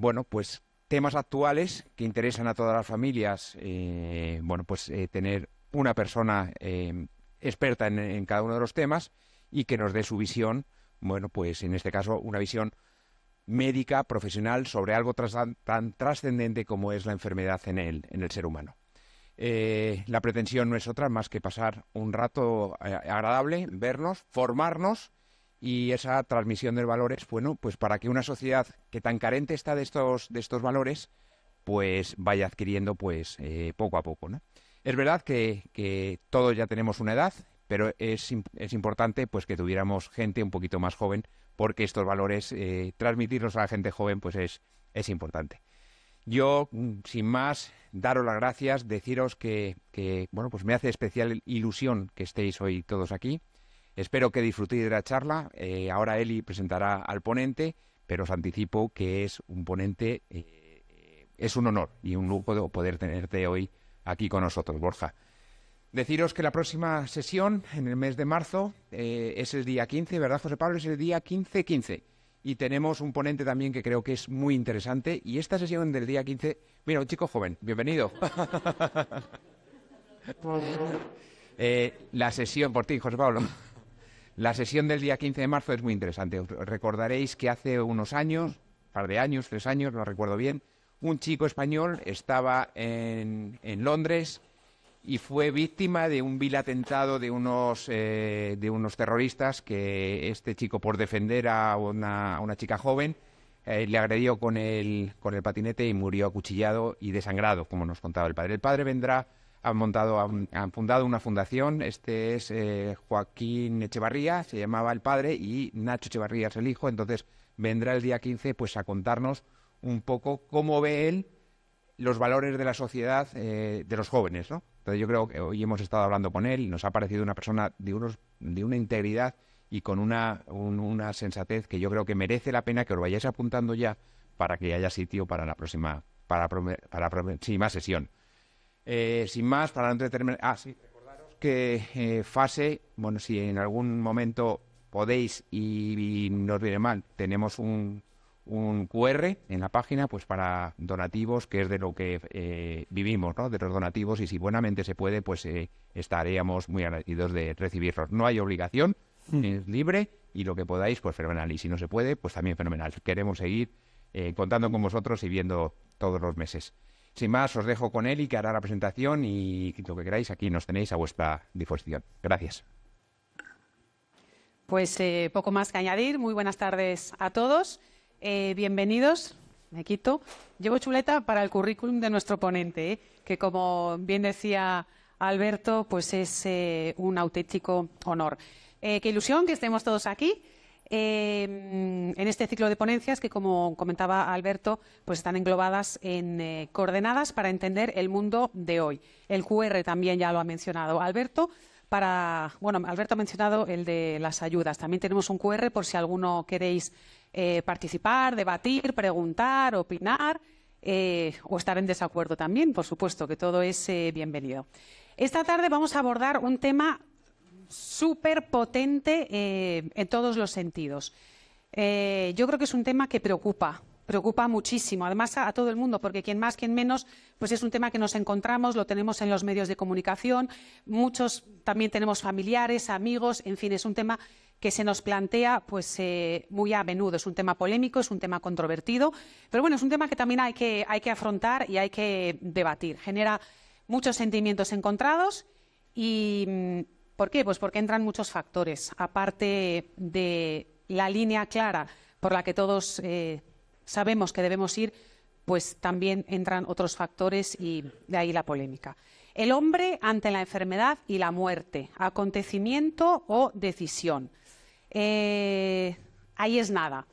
bueno, pues temas actuales que interesan a todas las familias, tener una persona experta en cada uno de los temas y que nos dé su visión, bueno, pues en este caso una visión médica, profesional, sobre algo tan trascendente como es la enfermedad en el ser humano. La pretensión no es otra más que pasar un rato agradable, vernos, formarnos y esa transmisión de valores, bueno, pues para que una sociedad que tan carente está de estos valores, pues vaya adquiriendo pues poco a poco, ¿no? Es verdad que todos ya tenemos una edad, pero es importante pues que tuviéramos gente un poquito más joven, porque estos valores, transmitirlos a la gente joven, pues es importante. Yo, sin más, daros las gracias, deciros que bueno, pues me hace especial ilusión que estéis hoy todos aquí. Espero que disfrutéis de la charla. Ahora Eli presentará al ponente, pero os anticipo que es un ponente, es un honor y un lujo poder tenerte hoy aquí con nosotros, Borja. Deciros que la próxima sesión, en el mes de marzo, es el día 15, ¿verdad, José Pablo? Es el día 15-15. Y tenemos un ponente también que creo que es muy interesante. Y esta sesión del día 15... Mira, un chico joven, bienvenido. La sesión, por ti, José Pablo. La sesión del día 15 de marzo es muy interesante. Os recordaréis que hace unos años, un par de años, 3 años, no recuerdo bien, un chico español estaba en Londres y fue víctima de un vil atentado de unos terroristas que este chico, por defender a una chica joven, le agredió con el patinete y murió acuchillado y desangrado, como nos contaba el padre. El padre han fundado una fundación. Este es Joaquín Echevarría, se llamaba el padre, y Nacho Echevarría es el hijo. Entonces vendrá el día 15 pues a contarnos un poco cómo ve él los valores de la sociedad de los jóvenes, ¿no? Entonces yo creo que hoy hemos estado hablando con él y nos ha parecido una persona de una integridad y con una sensatez que yo creo que merece la pena que os vayáis apuntando ya para que haya sitio para la próxima próxima sesión. Sin más, para no entretenerme... sí, recordaros que FASE, bueno, si en algún momento podéis y no os viene mal, tenemos un QR en la página pues para donativos, que es de lo que vivimos, ¿no? De los donativos, y si buenamente se puede, pues estaríamos muy agradecidos de recibirlos. No hay obligación, es libre, y lo que podáis, pues fenomenal. Y si no se puede, pues también fenomenal. Queremos seguir contando con vosotros y viendo todos los meses. Sin más, os dejo con Eli, que hará la presentación, y lo que queráis, aquí nos tenéis a vuestra disposición. Gracias. Pues poco más que añadir. Muy buenas tardes a todos. Bienvenidos. Me quito. Llevo chuleta para el currículum de nuestro ponente, que, como bien decía Alberto, pues es un auténtico honor. Qué ilusión que estemos todos aquí en este ciclo de ponencias que, como comentaba Alberto, pues están englobadas en coordenadas para entender el mundo de hoy. El QR también ya lo ha mencionado Alberto. Alberto ha mencionado el de las ayudas. También tenemos un QR por si alguno queréis participar, debatir, preguntar, opinar o estar en desacuerdo también. Por supuesto que todo es bienvenido. Esta tarde vamos a abordar un tema súper potente en todos los sentidos. Yo creo que es un tema que preocupa muchísimo, además a todo el mundo, porque quien más, quien menos, pues es un tema que nos encontramos, lo tenemos en los medios de comunicación, muchos también tenemos familiares, amigos, en fin, es un tema que se nos plantea pues muy a menudo. Es un tema polémico, es un tema controvertido, pero bueno, es un tema que también hay que afrontar y hay que debatir. Genera muchos sentimientos encontrados y ¿por qué? Pues porque entran muchos factores, aparte de la línea clara por la que todos sabemos que debemos ir, pues también entran otros factores y de ahí la polémica. El hombre ante la enfermedad y la muerte, acontecimiento o decisión. Ahí es nada.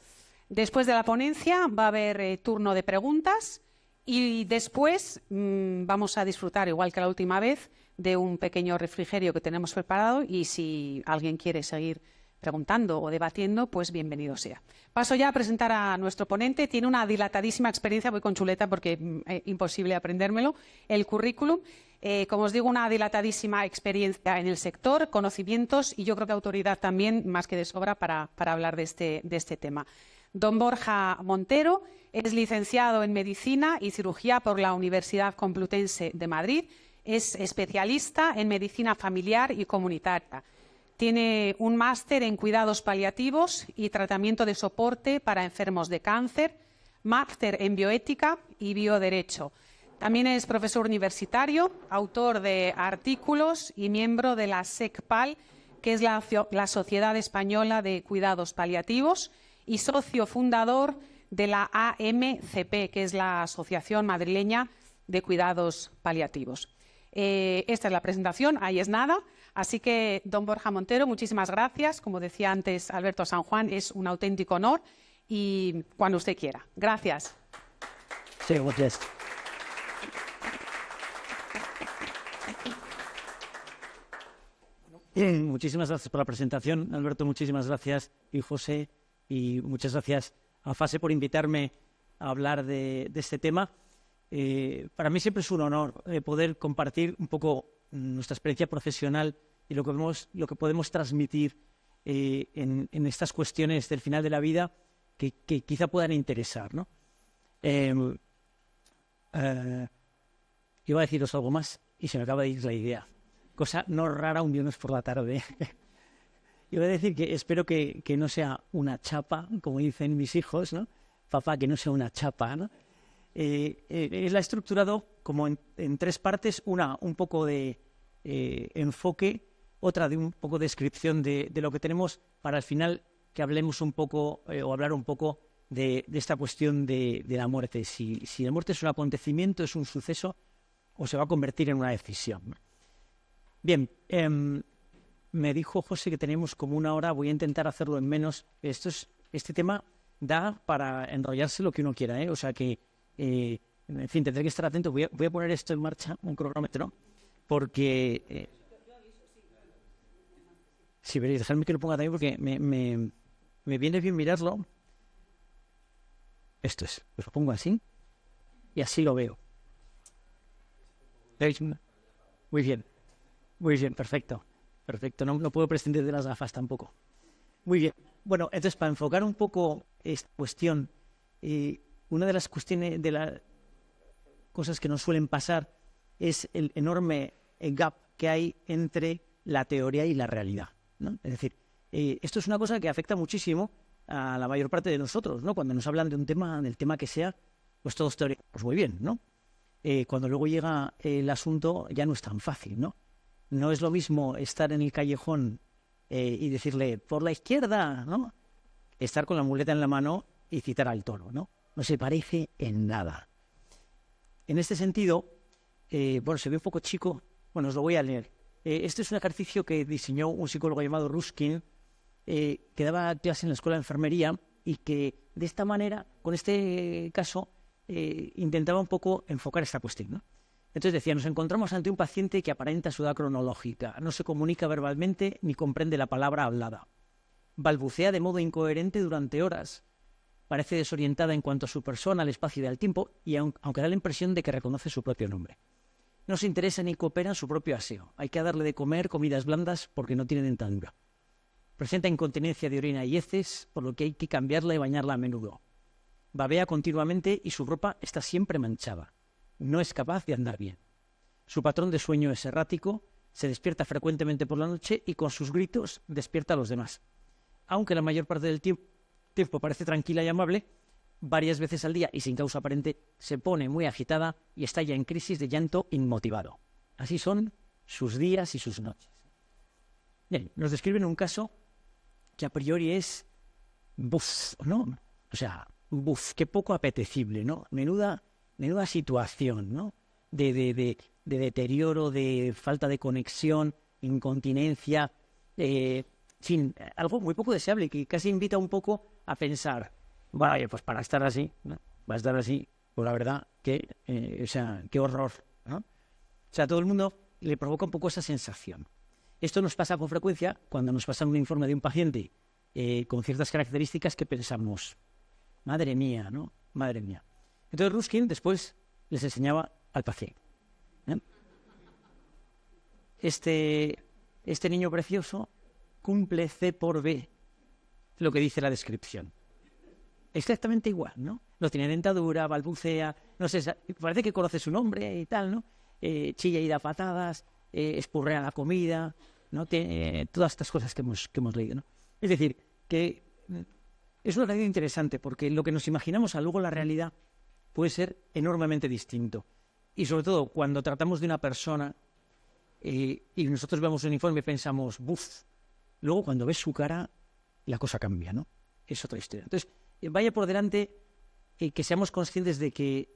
Después de la ponencia va a haber turno de preguntas y después vamos a disfrutar, igual que la última vez, de un pequeño refrigerio que tenemos preparado, y si alguien quiere seguir preguntando o debatiendo, pues bienvenido sea. Paso ya a presentar a nuestro ponente. Tiene una dilatadísima experiencia, voy con chuleta porque es imposible aprendérmelo, el currículum. Como os digo, una dilatadísima experiencia en el sector, conocimientos y yo creo que autoridad también, más que de sobra, para hablar de este tema. Don Borja Montero es licenciado en Medicina y Cirugía por la Universidad Complutense de Madrid. Es especialista en Medicina Familiar y Comunitaria. Tiene un máster en Cuidados Paliativos y Tratamiento de Soporte para Enfermos de Cáncer, máster en Bioética y Bioderecho. También es profesor universitario, autor de artículos y miembro de la SECPAL, que es la Sociedad Española de Cuidados Paliativos, y socio fundador de la AMCP, que es la Asociación Madrileña de Cuidados Paliativos. Esta es la presentación, ahí es nada. Así que, don Borja Montero, muchísimas gracias. Como decía antes Alberto San Juan, es un auténtico honor y cuando usted quiera. Gracias. Sí, gracias. Bien, muchísimas gracias por la presentación, Alberto, muchísimas gracias, y José, y muchas gracias a FASE por invitarme a hablar de este tema. Para mí siempre es un honor poder compartir un poco nuestra experiencia profesional y lo que podemos transmitir en estas cuestiones del final de la vida que quizá puedan interesar, ¿no? Iba a deciros algo más y se me acaba de ir la idea. Cosa no rara un viernes por la tarde. Iba a decir que espero que no sea una chapa, como dicen mis hijos, ¿no? Papá, que no sea una chapa, ¿no? La he estructurado como en tres partes. Una, un poco de enfoque, otra de un poco de descripción de lo que tenemos, para al final que hablemos un poco o hablar un poco de esta cuestión de la muerte. Si la muerte es un acontecimiento, es un suceso o se va a convertir en una decisión, ¿no? Bien, me dijo José que teníamos como una hora, voy a intentar hacerlo en menos. Este tema da para enrollarse lo que uno quiera, ¿eh? O sea que, en fin, tendré que estar atento. Voy a poner esto en marcha, un cronómetro, porque... sí, veréis, dejadme que lo ponga también porque me viene bien mirarlo. Esto es, pues lo pongo así y así lo veo. ¿Veis? Muy bien. Muy bien, perfecto. Perfecto, no puedo prescindir de las gafas tampoco. Muy bien. Bueno, entonces, para enfocar un poco esta cuestión, una de las cuestiones, de las cosas que nos suelen pasar es el enorme gap que hay entre la teoría y la realidad, ¿no? Es decir, esto es una cosa que afecta muchísimo a la mayor parte de nosotros, ¿no? Cuando nos hablan de un tema, del tema que sea, pues todos teoría, pues muy bien, ¿no? Cuando luego llega el asunto ya no es tan fácil, ¿no? No es lo mismo estar en el callejón y decirle, por la izquierda, ¿no? Estar con la muleta en la mano y citar al toro, ¿no? No se parece en nada. En este sentido, bueno, se ve un poco chico, bueno, os lo voy a leer. Este es un ejercicio que diseñó un psicólogo llamado Ruskin, que daba clase en la escuela de enfermería y que de esta manera, con este caso, intentaba un poco enfocar esta cuestión, ¿no? Entonces decía, nos encontramos ante un paciente que aparenta su edad cronológica, no se comunica verbalmente ni comprende la palabra hablada. Balbucea de modo incoherente durante horas. Parece desorientada en cuanto a su persona, al espacio y al tiempo, y aunque da la impresión de que reconoce su propio nombre. No se interesa ni coopera en su propio aseo. Hay que darle de comer comidas blandas porque no tiene dentadura. Presenta incontinencia de orina y heces, por lo que hay que cambiarla y bañarla a menudo. Babea continuamente y su ropa está siempre manchada. No es capaz de andar bien. Su patrón de sueño es errático, se despierta frecuentemente por la noche y con sus gritos despierta a los demás. Aunque la mayor parte del tiempo parece tranquila y amable, varias veces al día y sin causa aparente se pone muy agitada y estalla en crisis de llanto inmotivado. Así son sus días y sus noches. Bien, nos describen un caso que a priori es buf, ¿no? O sea, buf, qué poco apetecible, ¿no? Menuda situación, ¿no? De deterioro, de falta de conexión, incontinencia, sin algo muy poco deseable, que casi invita un poco a pensar, bueno, oye, pues para estar así, ¿no? Va a estar así, pues la verdad que, o sea, qué horror, ¿no? O sea, a todo el mundo le provoca un poco esa sensación. Esto nos pasa con frecuencia cuando nos pasan un informe de un paciente con ciertas características que pensamos, madre mía, ¿no? Madre mía. Entonces Ruskin después les enseñaba al paciente, ¿eh? Este niño precioso cumple C por B, lo que dice la descripción. exactamente igual, ¿no? No tiene dentadura, balbucea, no sé, parece que conoce su nombre y tal, ¿no? Chilla y da patadas, espurrea la comida, ¿no? Tiene todas estas cosas que hemos leído, ¿no? Es decir, que es una realidad interesante porque lo que nos imaginamos a luego la realidad puede ser enormemente distinto. Y sobre todo cuando tratamos de una persona y nosotros vemos un informe y pensamos, ¡buf! Luego cuando ves su cara, la cosa cambia, ¿no? Es otra historia. Entonces, vaya por delante que seamos conscientes de que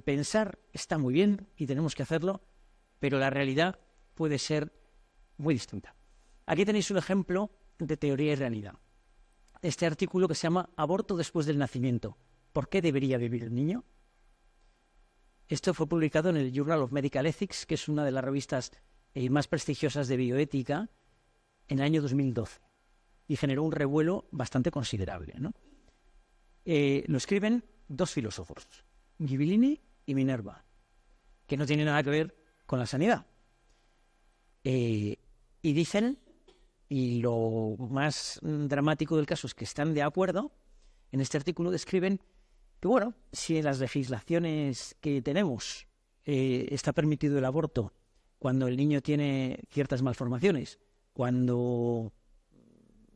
pensar está muy bien y tenemos que hacerlo, pero la realidad puede ser muy distinta. Aquí tenéis un ejemplo de teoría y realidad. Este artículo que se llama Aborto después del nacimiento. ¿Por qué debería vivir el niño? Esto fue publicado en el Journal of Medical Ethics, que es una de las revistas más prestigiosas de bioética, en el año 2012. Y generó un revuelo bastante considerable, ¿no? Lo escriben dos filósofos, Ghibellini y Minerva, que no tienen nada que ver con la sanidad. Y dicen, y lo más dramático del caso es que están de acuerdo, en este artículo describen que, bueno, si en las legislaciones que tenemos está permitido el aborto cuando el niño tiene ciertas malformaciones, cuando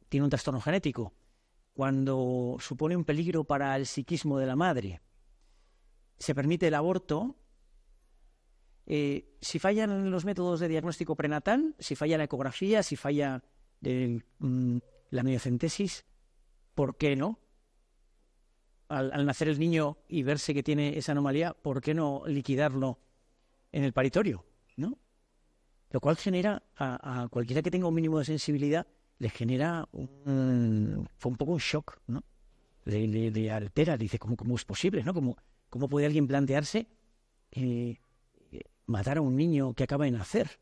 tiene un trastorno genético, cuando supone un peligro para el psiquismo de la madre, se permite el aborto. Si fallan los métodos de diagnóstico prenatal, si falla la ecografía, si falla la amniocentesis, ¿por qué no? Al nacer el niño y verse que tiene esa anomalía, ¿por qué no liquidarlo en el paritorio? ¿No? Lo cual genera a cualquiera que tenga un mínimo de sensibilidad, le genera un poco un shock, ¿no? Le altera, dice, ¿cómo es posible, ¿no? ¿Cómo puede alguien plantearse matar a un niño que acaba de nacer,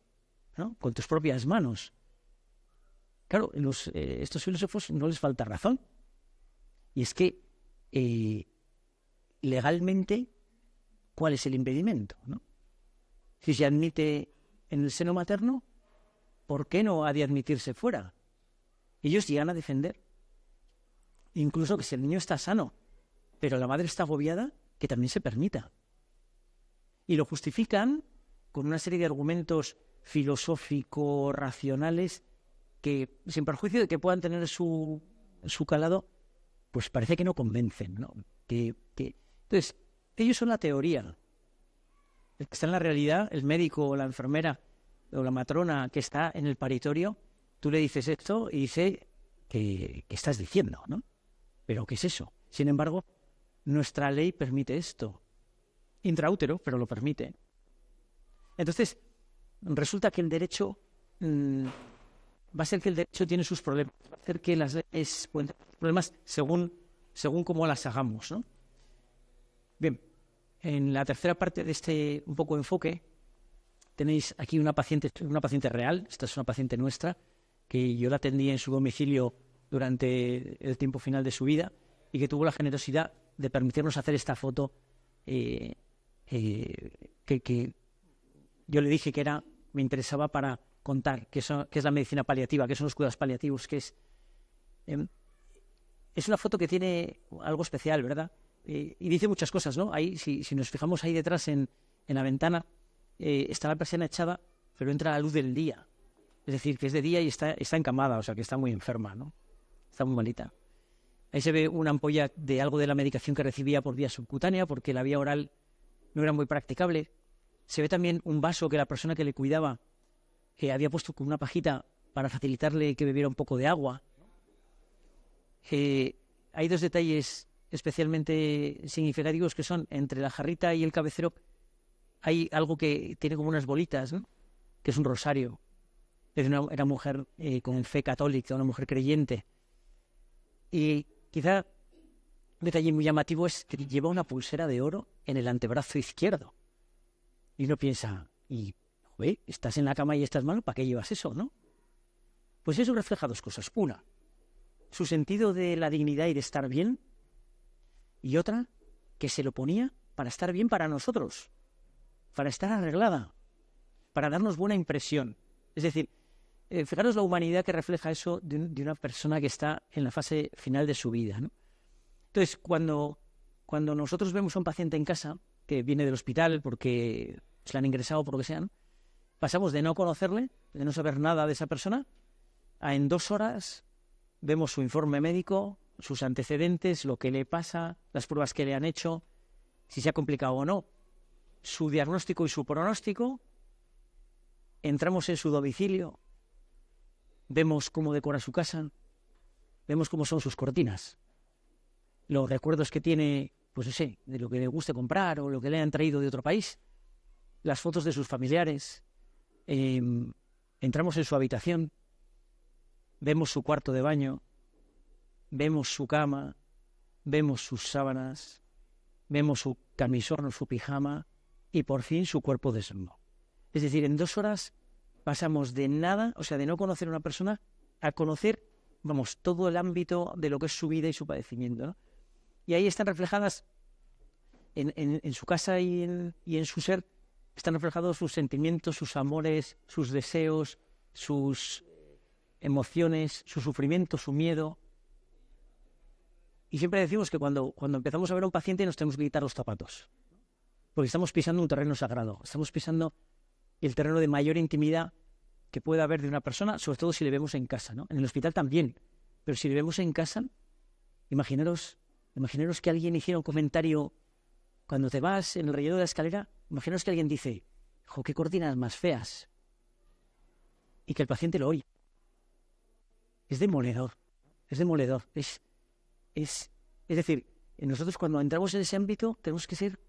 ¿no? Con tus propias manos? Claro, estos filósofos no les falta razón. Y es que legalmente, ¿cuál es el impedimento, ¿no? Si se admite en el seno materno, ¿por qué no ha de admitirse fuera? Ellos llegan a defender incluso que si el niño está sano, pero la madre está agobiada, que también se permita. Y lo justifican con una serie de argumentos filosóficos, racionales, que, sin perjuicio de que puedan tener su calado, pues parece que no convencen, ¿no? Entonces, ellos son la teoría. El que está en la realidad, el médico o la enfermera o la matrona que está en el paritorio, tú le dices esto y dice que estás diciendo, ¿no? ¿Pero qué es eso? Sin embargo, nuestra ley permite esto. Intraútero, pero lo permite. Entonces, resulta que el derecho va a ser que el derecho tiene sus problemas. Va a hacer que las leyes pueden tener problemas según cómo las hagamos, ¿no? Bien, en la tercera parte de este un poco enfoque, tenéis aquí una paciente real. Esta es una paciente nuestra, que yo la atendí en su domicilio durante el tiempo final de su vida y que tuvo la generosidad de permitirnos hacer esta foto que yo le dije que me interesaba para contar qué es la medicina paliativa, qué son los cuidados paliativos, es una foto que tiene algo especial, ¿verdad? Y dice muchas cosas, ¿no? Ahí, si nos fijamos ahí detrás en la ventana, está la persiana echada, pero entra la luz del día. Es decir, que es de día y está encamada, o sea, que está muy enferma, ¿no? Está muy malita. Ahí se ve una ampolla de algo de la medicación que recibía por vía subcutánea, porque la vía oral no era muy practicable. Se ve también un vaso que la persona que le cuidaba había puesto con una pajita para facilitarle que bebiera un poco de agua. Hay dos detalles especialmente significativos que son, entre la jarrita y el cabecero, hay algo que tiene como unas bolitas, ¿no? Que es un rosario. Era mujer con fe católica, una mujer creyente. Y quizá un detalle muy llamativo es que lleva una pulsera de oro en el antebrazo izquierdo. Y uno piensa, estás en la cama y estás mal, ¿para qué llevas eso, no? Pues eso refleja dos cosas. Una, su sentido de la dignidad y de estar bien. Y otra, que se lo ponía para estar bien para nosotros, para estar arreglada, para darnos buena impresión. Es decir, fijaros la humanidad que refleja eso de una persona que está en la fase final de su vida, ¿no? Entonces, cuando nosotros vemos a un paciente en casa que viene del hospital porque se le han ingresado por lo que sea, ¿no? Pasamos de no conocerle, de no saber nada de esa persona, a en 2 horas vemos su informe médico, sus antecedentes, lo que le pasa, las pruebas que le han hecho, si se ha complicado o no, su diagnóstico y su pronóstico. Entramos en su domicilio, vemos cómo decora su casa, vemos cómo son sus cortinas, los recuerdos que tiene, pues no sé, de lo que le guste comprar o lo que le han traído de otro país, las fotos de sus familiares. Entramos en su habitación, vemos su cuarto de baño, vemos su cama, vemos sus sábanas, vemos su camisón o su pijama y por fin su cuerpo desnudo. Es decir, en 2 horas pasamos de nada, o sea, de no conocer a una persona a conocer, vamos, todo el ámbito de lo que es su vida y su padecimiento, ¿no? Y ahí están reflejadas, en su casa y en su ser, están reflejados sus sentimientos, sus amores, sus deseos, sus emociones, su sufrimiento, su miedo. Y siempre decimos que cuando empezamos a ver a un paciente nos tenemos que quitar los zapatos, porque estamos pisando un terreno sagrado, estamos pisando el terreno de mayor intimidad que pueda haber de una persona, sobre todo si le vemos en casa, ¿no? En el hospital también, pero si le vemos en casa, imaginaros que alguien hiciera un comentario cuando te vas en el relleno de la escalera, imaginaros que alguien dice, ¡jo, qué cortinas más feas! Y que el paciente lo oye. Es demoledor, es demoledor. Es decir, nosotros cuando entramos en ese ámbito tenemos que ser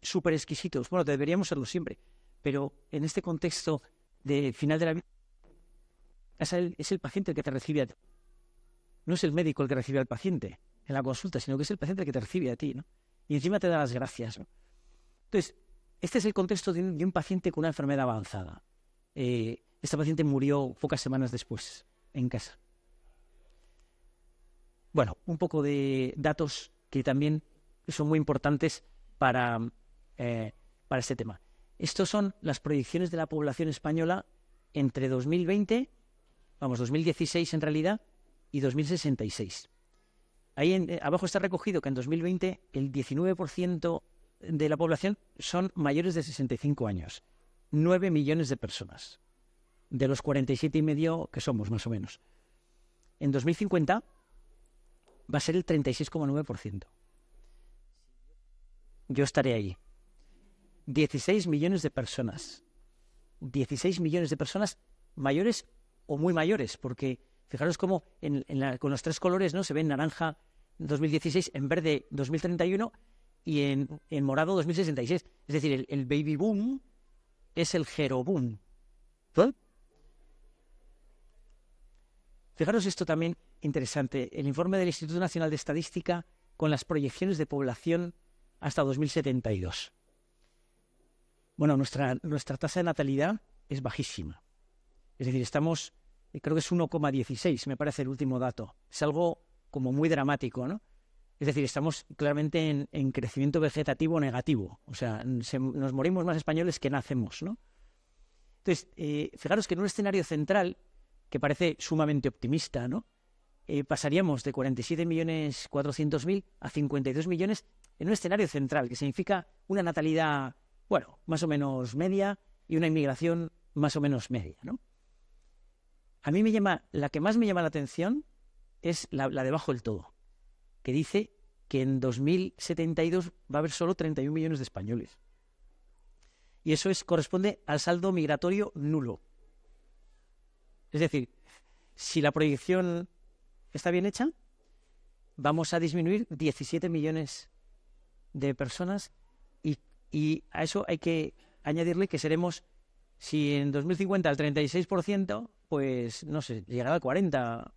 súper exquisitos. Bueno, deberíamos serlo siempre, pero en este contexto de final de la vida, es el paciente el que te recibe a ti. No es el médico el que recibe al paciente en la consulta, sino que es el paciente el que te recibe a ti, ¿no? Y encima te da las gracias, ¿no? Entonces, este es el contexto de un paciente con una enfermedad avanzada. Esta paciente murió pocas semanas después, en casa. Bueno, un poco de datos que también son muy importantes para este tema. Estos son las proyecciones de la población española entre 2016 en realidad, y 2066. Ahí abajo está recogido que en 2020 el 19% de la población son mayores de 65 años. 9 millones de personas, de los 47,5 que somos, más o menos. En 2050 va a ser el 36,9%. Yo estaré ahí. 16 millones de personas. 16 millones de personas mayores o muy mayores, porque fijaros cómo con los 3 colores, ¿no? Se ve en naranja 2016, en verde 2031 y en morado 2066. Es decir, el baby boom es el gero boom. Fijaros esto también interesante, el informe del Instituto Nacional de Estadística con las proyecciones de población hasta 2072. Bueno, nuestra tasa de natalidad es bajísima. Es decir, estamos, creo que es 1,16, me parece el último dato. Es algo como muy dramático, ¿no? Es decir, estamos claramente en crecimiento vegetativo negativo. O sea, nos morimos más españoles que nacemos, ¿no? Entonces, fijaros que en un escenario central, que parece sumamente optimista, ¿no? Pasaríamos de 47.400.000 a 52 millones en un escenario central, que significa una natalidad, bueno, más o menos media y una inmigración más o menos media, ¿no? A mí la que más me llama la atención es la de abajo del todo, que dice que en 2072 va a haber solo 31 millones de españoles. Y eso corresponde al saldo migratorio nulo. Es decir, si la proyección está bien hecha, vamos a disminuir 17 millones de personas y a eso hay que añadirle que seremos, si en 2050 el 36%, pues no sé, llegará al 40%,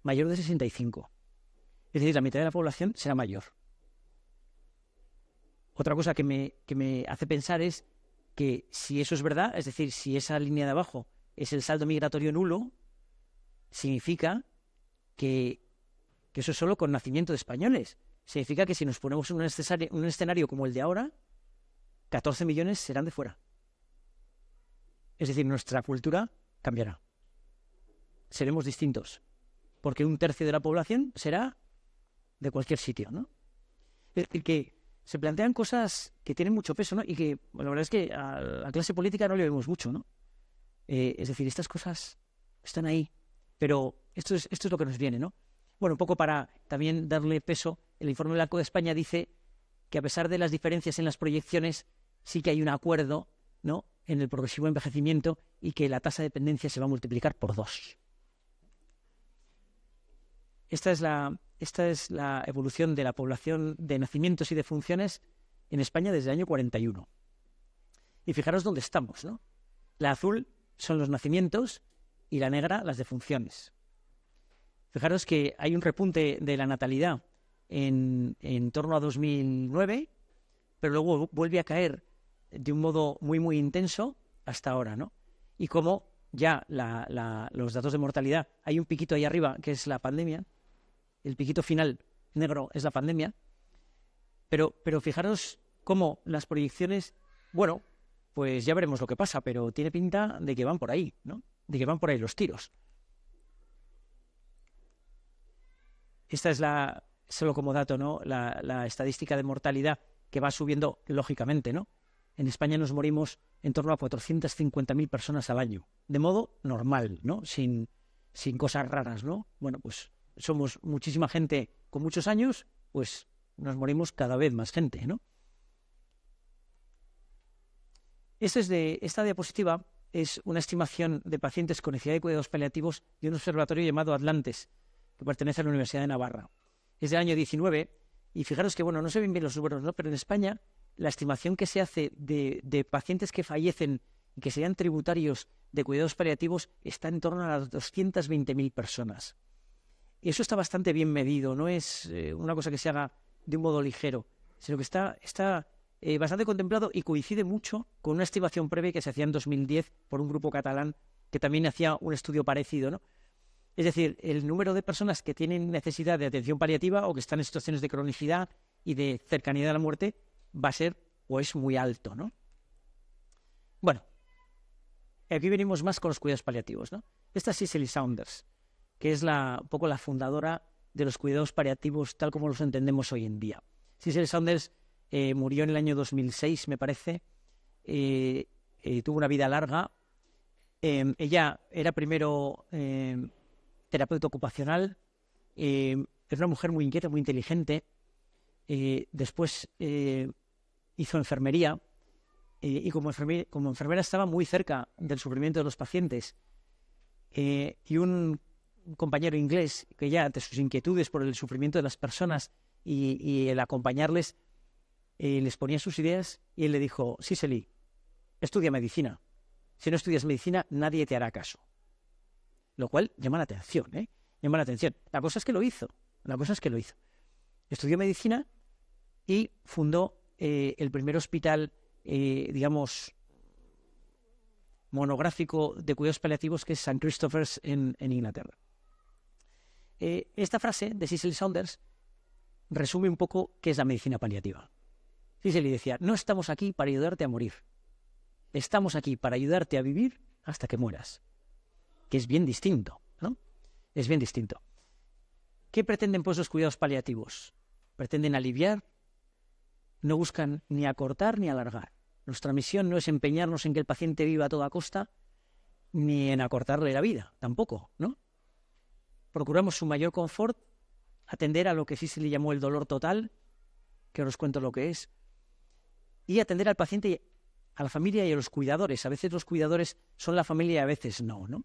mayor de 65. Es decir, la mitad de la población será mayor. Otra cosa que me hace pensar es que si eso es verdad, es decir, si esa línea de abajo es el saldo migratorio nulo, significa que eso es solo con nacimiento de españoles. Significa que si nos ponemos en un escenario como el de ahora, 14 millones serán de fuera. Es decir, nuestra cultura cambiará. Seremos distintos. Porque 1/3 de la población será de cualquier sitio, ¿no? Es decir, que se plantean cosas que tienen mucho peso, ¿no? Y que la verdad es que a la clase política no le vemos mucho, ¿no? Es decir, estas cosas están ahí, pero esto es lo que nos viene, ¿no? Bueno, un poco para también darle peso, el informe blanco de España dice que a pesar de las diferencias en las proyecciones, sí que hay un acuerdo, ¿no?, en el progresivo envejecimiento y que la tasa de dependencia se va a multiplicar por 2. Esta es la evolución de la población de nacimientos y de funciones en España desde el año 41. Y fijaros dónde estamos, ¿no? La azul son los nacimientos y la negra las defunciones. Fijaros que hay un repunte de la natalidad en torno a 2009, pero luego vuelve a caer de un modo muy, muy intenso hasta ahora, ¿no? Y como ya los datos de mortalidad, hay un piquito ahí arriba que es la pandemia, el piquito final negro es la pandemia, pero fijaros cómo las proyecciones, bueno, pues ya veremos lo que pasa, pero tiene pinta de que van por ahí, ¿no? De que van por ahí los tiros. Esta es solo como dato, ¿no?, la estadística de mortalidad que va subiendo lógicamente, ¿no? En España nos morimos en torno a 450.000 personas al año, de modo normal, ¿no? Sin cosas raras, ¿no? Bueno, pues somos muchísima gente con muchos años, pues nos morimos cada vez más gente, ¿no? Esta diapositiva es una estimación de pacientes con necesidad de cuidados paliativos de un observatorio llamado Atlantes, que pertenece a la Universidad de Navarra. Es del año 19, y fijaros que, bueno, no se ven bien los números, ¿no?, pero en España la estimación que se hace de pacientes que fallecen y que serían tributarios de cuidados paliativos está en torno a las 220.000 personas. Y eso está bastante bien medido, no es una cosa que se haga de un modo ligero, sino que está bastante contemplado y coincide mucho con una estimación previa que se hacía en 2010 por un grupo catalán que también hacía un estudio parecido, ¿no? Es decir, el número de personas que tienen necesidad de atención paliativa o que están en situaciones de cronicidad y de cercanía a la muerte va a ser o es muy alto, ¿no? Bueno, aquí venimos más con los cuidados paliativos, ¿no? Esta es Cicely Saunders, que es un poco la fundadora de los cuidados paliativos tal como los entendemos hoy en día. Cicely Saunders murió en el año 2006, me parece, tuvo una vida larga. Ella era primero terapeuta ocupacional, era una mujer muy inquieta, muy inteligente. Después hizo enfermería y como enfermera estaba muy cerca del sufrimiento de los pacientes. Y un compañero inglés que ya ante sus inquietudes por el sufrimiento de las personas y el acompañarles, les ponía sus ideas y él le dijo: Cicely, estudia medicina. Si no estudias medicina, nadie te hará caso. Lo cual llama la atención, ¿eh? Llama la atención. La cosa es que lo hizo. Estudió medicina y fundó el primer hospital, digamos, monográfico de cuidados paliativos, que es St. Christopher's en Inglaterra. Esta frase de Cicely Saunders resume un poco qué es la medicina paliativa. Cicely decía: no estamos aquí para ayudarte a morir, estamos aquí para ayudarte a vivir hasta que mueras. Que es bien distinto, ¿no? Es bien distinto. ¿Qué pretenden, pues, los cuidados paliativos? Pretenden aliviar, no buscan ni acortar ni alargar. Nuestra misión no es empeñarnos en que el paciente viva a toda costa, ni en acortarle la vida, tampoco, ¿no? Procuramos su mayor confort, atender a lo que sí se le llamó el dolor total, que ahora os cuento lo que es, y atender al paciente, a la familia y a los cuidadores. A veces los cuidadores son la familia y a veces no, ¿no?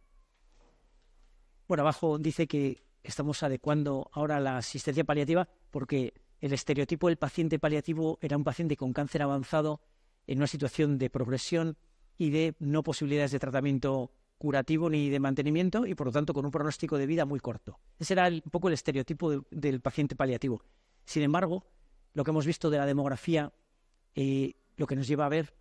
Bueno, abajo dice que estamos adecuando ahora la asistencia paliativa porque el estereotipo del paciente paliativo era un paciente con cáncer avanzado en una situación de progresión y de no posibilidades de tratamiento curativo ni de mantenimiento y por lo tanto con un pronóstico de vida muy corto. Ese era un poco el estereotipo del paciente paliativo. Sin embargo, lo que hemos visto de la demografía, lo que nos lleva a ver,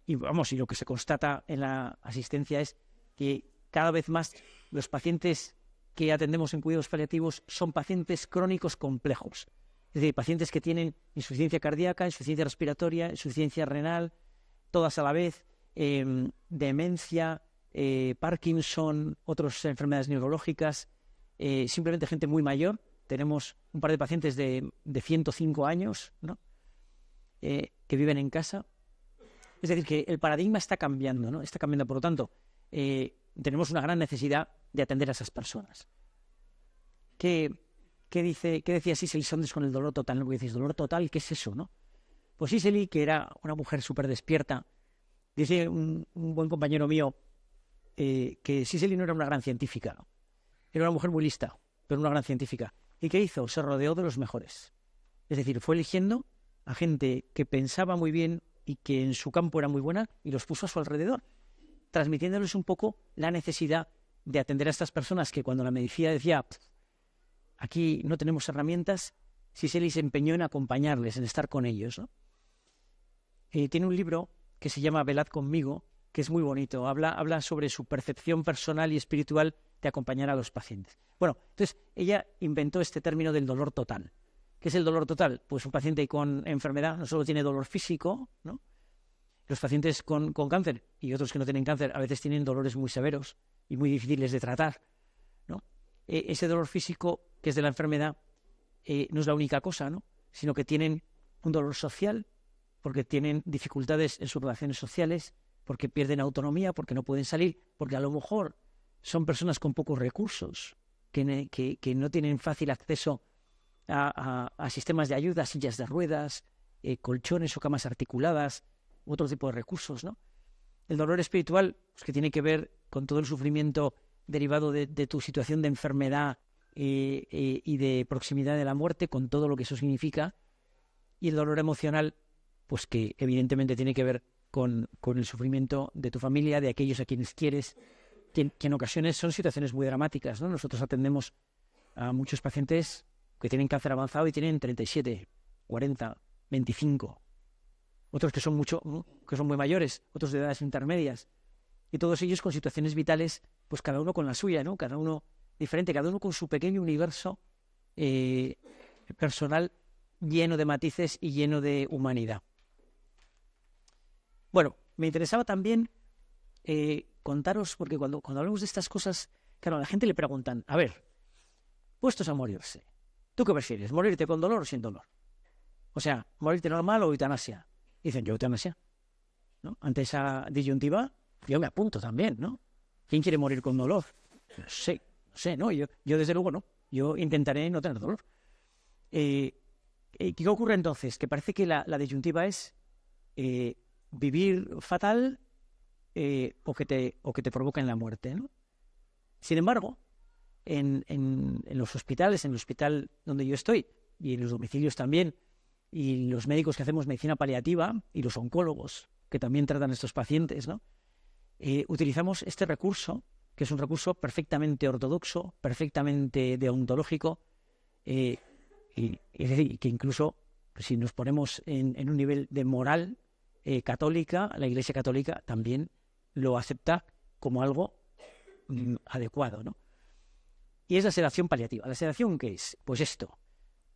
y lo que se constata en la asistencia es que cada vez más los pacientes que atendemos en cuidados paliativos son pacientes crónicos complejos. Es decir, pacientes que tienen insuficiencia cardíaca, insuficiencia respiratoria, insuficiencia renal, todas a la vez, demencia, Parkinson, otras enfermedades neurológicas, simplemente gente muy mayor, tenemos un par de pacientes de 105 años, ¿no? Que viven en casa. Es decir, que el paradigma está cambiando, ¿no? Está cambiando, por lo tanto, tenemos una gran necesidad de atender a esas personas. ¿Qué decía Cicely Saunders con el dolor total? ¿No? Porque dices, dolor total, ¿qué es eso, no? Pues Cicely, que era una mujer súper despierta, dice un buen compañero mío que Cicely no era una gran científica, ¿no? Era una mujer muy lista, pero una gran científica. ¿Y qué hizo? Se rodeó de los mejores. Es decir, fue eligiendo a gente que pensaba muy bien y que en su campo era muy buena y los puso a su alrededor, transmitiéndoles un poco la necesidad de atender a estas personas que cuando la medicina decía aquí no tenemos herramientas, Cicely se empeñó en acompañarles, en estar con ellos, ¿no? Tiene un libro que se llama Velad conmigo, que es muy bonito, habla sobre su percepción personal y espiritual de acompañar a los pacientes. Bueno, entonces ella inventó este término del dolor total. ¿Qué es el dolor total? Pues un paciente con enfermedad no solo tiene dolor físico, ¿no? Los pacientes con cáncer y otros que no tienen cáncer a veces tienen dolores muy severos y muy difíciles de tratar, ¿no? Ese dolor físico que es de la enfermedad no es la única cosa, ¿no? Sino que tienen un dolor social porque tienen dificultades en sus relaciones sociales, porque pierden autonomía, porque no pueden salir, porque a lo mejor son personas con pocos recursos, que no tienen fácil acceso a sistemas de ayuda, sillas de ruedas, colchones o camas articuladas, otro tipo de recursos, ¿no? El dolor espiritual, pues, que tiene que ver con todo el sufrimiento derivado de tu situación de enfermedad y de proximidad de la muerte, con todo lo que eso significa. Y el dolor emocional, pues que evidentemente tiene que ver con el sufrimiento de tu familia, de aquellos a quienes quieres, que en ocasiones son situaciones muy dramáticas, ¿no? Nosotros atendemos a muchos pacientes que tienen cáncer avanzado y tienen 37, 40, 25. Otros que son muy mayores, otros de edades intermedias. Y todos ellos con situaciones vitales, pues cada uno con la suya, ¿no? Cada uno diferente, cada uno con su pequeño universo personal lleno de matices y lleno de humanidad. Bueno, me interesaba también contaros, porque cuando hablamos de estas cosas, claro, a la gente le preguntan, a ver, puestos a morirse, ¿tú qué prefieres? ¿Morirte con dolor o sin dolor? O sea, ¿morirte normal o eutanasia? Dicen, yo eutanasia, ¿no? Ante esa disyuntiva, yo me apunto también, ¿no? ¿Quién quiere morir con dolor? No sé, ¿no? Yo desde luego no. Yo intentaré no tener dolor. ¿Qué ocurre entonces? Que parece que la disyuntiva es vivir fatal o que te provoquen la muerte, ¿no? Sin embargo, en los hospitales, en el hospital donde yo estoy, y en los domicilios también, y los médicos que hacemos medicina paliativa, y los oncólogos que también tratan a estos pacientes, ¿no? Utilizamos este recurso, que es un recurso perfectamente ortodoxo, perfectamente deontológico, y es decir, que incluso si nos ponemos en un nivel de moral católica, la Iglesia Católica también lo acepta como algo adecuado, ¿no? Y es la sedación paliativa. ¿La sedación qué es? Pues esto.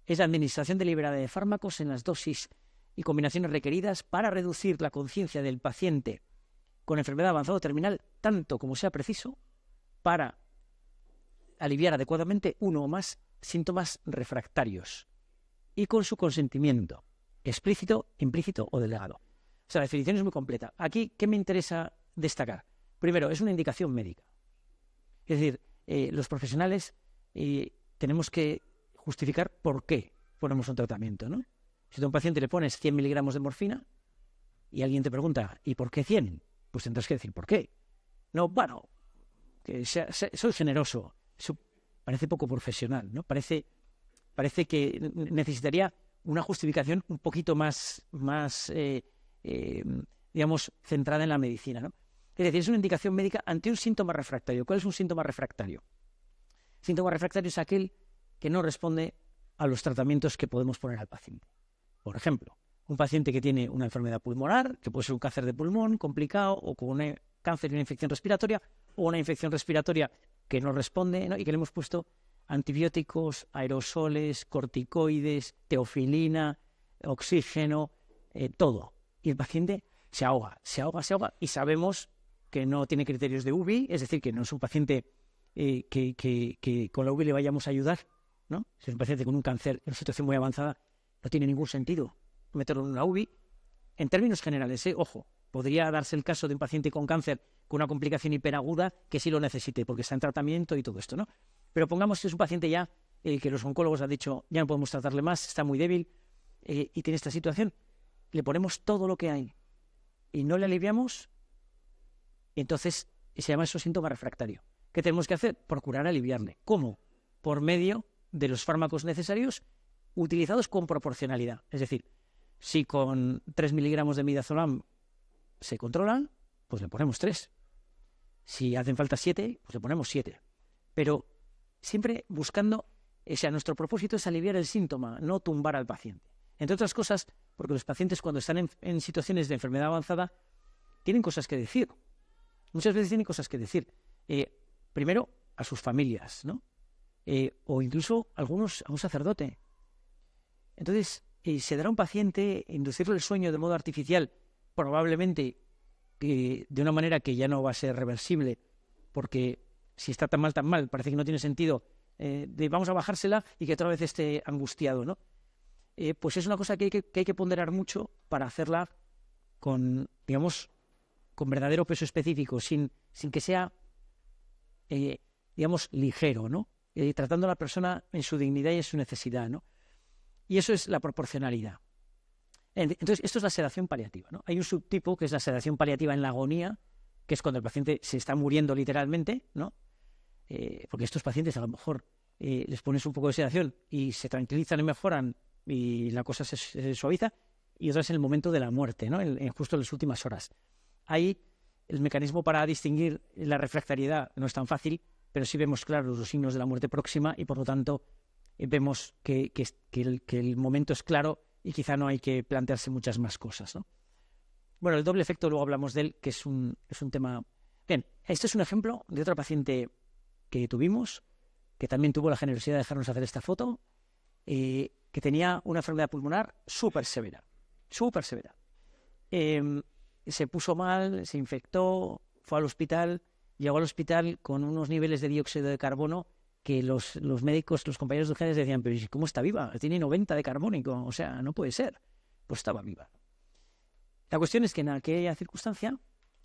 Es la administración deliberada de fármacos en las dosis y combinaciones requeridas para reducir la conciencia del paciente con enfermedad avanzada o terminal tanto como sea preciso para aliviar adecuadamente uno o más síntomas refractarios y con su consentimiento explícito, implícito o delegado. O sea, la definición es muy completa. Aquí, ¿qué me interesa destacar? Primero, es una indicación médica. Es decir, los profesionales tenemos que justificar por qué ponemos un tratamiento, ¿no? Si a un paciente le pones 100 miligramos de morfina y alguien te pregunta, ¿y por qué 100? Pues tendrás que decir por qué. No, bueno, que soy generoso. Eso parece poco profesional, ¿no? Parece que necesitaría una justificación un poquito más digamos, centrada en la medicina, ¿no? Es decir, es una indicación médica ante un síntoma refractario. ¿Cuál es un síntoma refractario? Síntoma refractario es aquel que no responde a los tratamientos que podemos poner al paciente. Por ejemplo, un paciente que tiene una enfermedad pulmonar, que puede ser un cáncer de pulmón complicado, o con un cáncer y una infección respiratoria, o una infección respiratoria que no responde, ¿no? Y que le hemos puesto antibióticos, aerosoles, corticoides, teofilina, oxígeno, todo. Y el paciente se ahoga, y sabemos que no tiene criterios de UBI, es decir, que no es un paciente que con la UBI le vayamos a ayudar ¿no? Si es un paciente con un cáncer en una situación muy avanzada, no tiene ningún sentido meterlo en una UBI. En términos generales, ojo, podría darse el caso de un paciente con cáncer con una complicación hiperaguda que sí lo necesite porque está en tratamiento y todo esto, ¿no? Pero pongamos que es un paciente ya que los oncólogos han dicho ya no podemos tratarle más, está muy débil y tiene esta situación. Le ponemos todo lo que hay y no le aliviamos, y entonces se llama eso síntoma refractario. ¿Qué tenemos que hacer? Procurar aliviarle. ¿Cómo? Por medio de los fármacos necesarios utilizados con proporcionalidad. Es decir, si con 3 miligramos de midazolam se controlan, pues le ponemos 3. Si hacen falta 7, pues le ponemos 7. Pero siempre buscando, o sea, nuestro propósito es aliviar el síntoma, no tumbar al paciente. Entre otras cosas, porque los pacientes cuando están en situaciones de enfermedad avanzada tienen cosas que decir. Muchas veces tienen cosas que decir. Primero, a sus familias, ¿no? O incluso algunos a un sacerdote. Entonces, se dará a un paciente inducirle el sueño de modo artificial, probablemente de una manera que ya no va a ser reversible, porque si está tan mal, parece que no tiene sentido de vamos a bajársela y que otra vez esté angustiado, ¿no? Pues es una cosa que hay que ponderar mucho para hacerla con, digamos, con verdadero peso específico, sin que sea, digamos, ligero, ¿no? Tratando a la persona en su dignidad y en su necesidad, ¿no? Y eso es la proporcionalidad. Entonces, esto es la sedación paliativa, ¿no? Hay un subtipo que es la sedación paliativa en la agonía, que es cuando el paciente se está muriendo literalmente, ¿no? Porque estos pacientes a lo mejor les pones un poco de sedación y se tranquilizan y mejoran y la cosa se suaviza, y otra es en el momento de la muerte, ¿no? Justo en las últimas horas. Ahí el mecanismo para distinguir la refractariedad no es tan fácil, pero sí vemos claros los signos de la muerte próxima y por lo tanto vemos que el momento es claro y quizá no hay que plantearse muchas más cosas, ¿no? Bueno, el doble efecto luego hablamos de él, que es un tema... Bien, este es un ejemplo de otra paciente que tuvimos, que también tuvo la generosidad de dejarnos hacer esta foto, que tenía una enfermedad pulmonar súper severa. Se puso mal, se infectó, fue al hospital, llegó al hospital con unos niveles de dióxido de carbono que los médicos, los compañeros de urgencias decían, pero ¿cómo está viva? Tiene 90 de carbónico, o sea, no puede ser. Pues estaba viva. La cuestión es que en aquella circunstancia,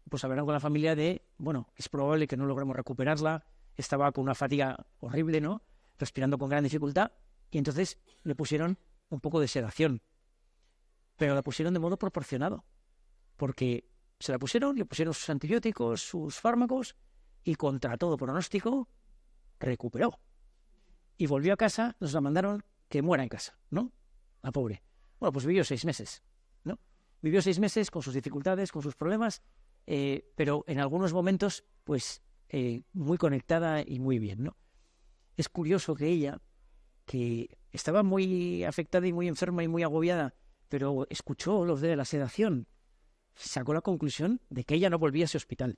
pues hablaron con la familia de, bueno, es probable que no logremos recuperarla, estaba con una fatiga horrible, ¿no? Respirando con gran dificultad, y entonces le pusieron un poco de sedación, pero la pusieron de modo proporcionado, porque se la pusieron, le pusieron sus antibióticos, sus fármacos, y contra todo pronóstico, recuperó. Y volvió a casa, nos la mandaron que muera en casa, ¿no? La pobre. Bueno, pues vivió 6 meses, ¿no? Vivió 6 meses con sus dificultades, con sus problemas, pero en algunos momentos, pues, muy conectada y muy bien, ¿no? Es curioso que ella, que estaba muy afectada y muy enferma y muy agobiada, pero escuchó los de la sedación, sacó la conclusión de que ella no volvía a ese hospital.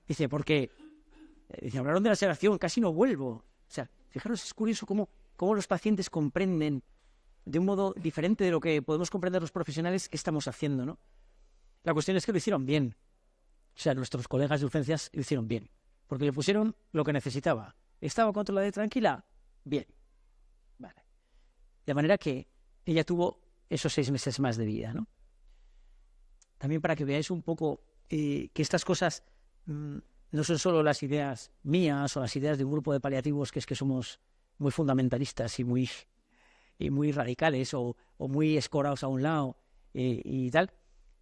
Dice, porque hablaron de la sedación, casi no vuelvo. O sea, fijaros, es curioso cómo los pacientes comprenden de un modo diferente de lo que podemos comprender los profesionales qué estamos haciendo, ¿no? La cuestión es que lo hicieron bien. O sea, nuestros colegas de urgencias lo hicieron bien, porque le pusieron lo que necesitaba. ¿Estaba controlada y tranquila? Bien. Vale. De manera que ella tuvo esos 6 meses más de vida, ¿no? También para que veáis un poco que estas cosas no son solo las ideas mías o las ideas de un grupo de paliativos que es que somos muy fundamentalistas y muy radicales o muy escorados a un lado y tal.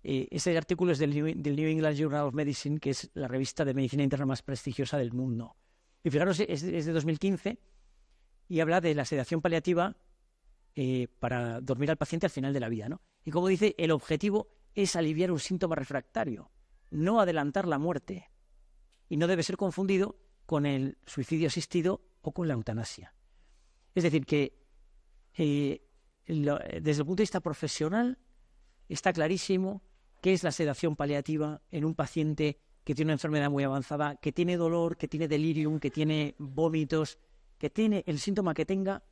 Este artículo es del New England Journal of Medicine, que es la revista de medicina interna más prestigiosa del mundo. Y fijaros, es de 2015 y habla de la sedación paliativa para dormir al paciente al final de la vida, ¿no? Y como dice, el objetivo es aliviar un síntoma refractario, no adelantar la muerte. Y no debe ser confundido con el suicidio asistido o con la eutanasia. Es decir, que desde el punto de vista profesional está clarísimo qué es la sedación paliativa en un paciente que tiene una enfermedad muy avanzada, que tiene dolor, que tiene delirium, que tiene vómitos, que tiene el síntoma que tenga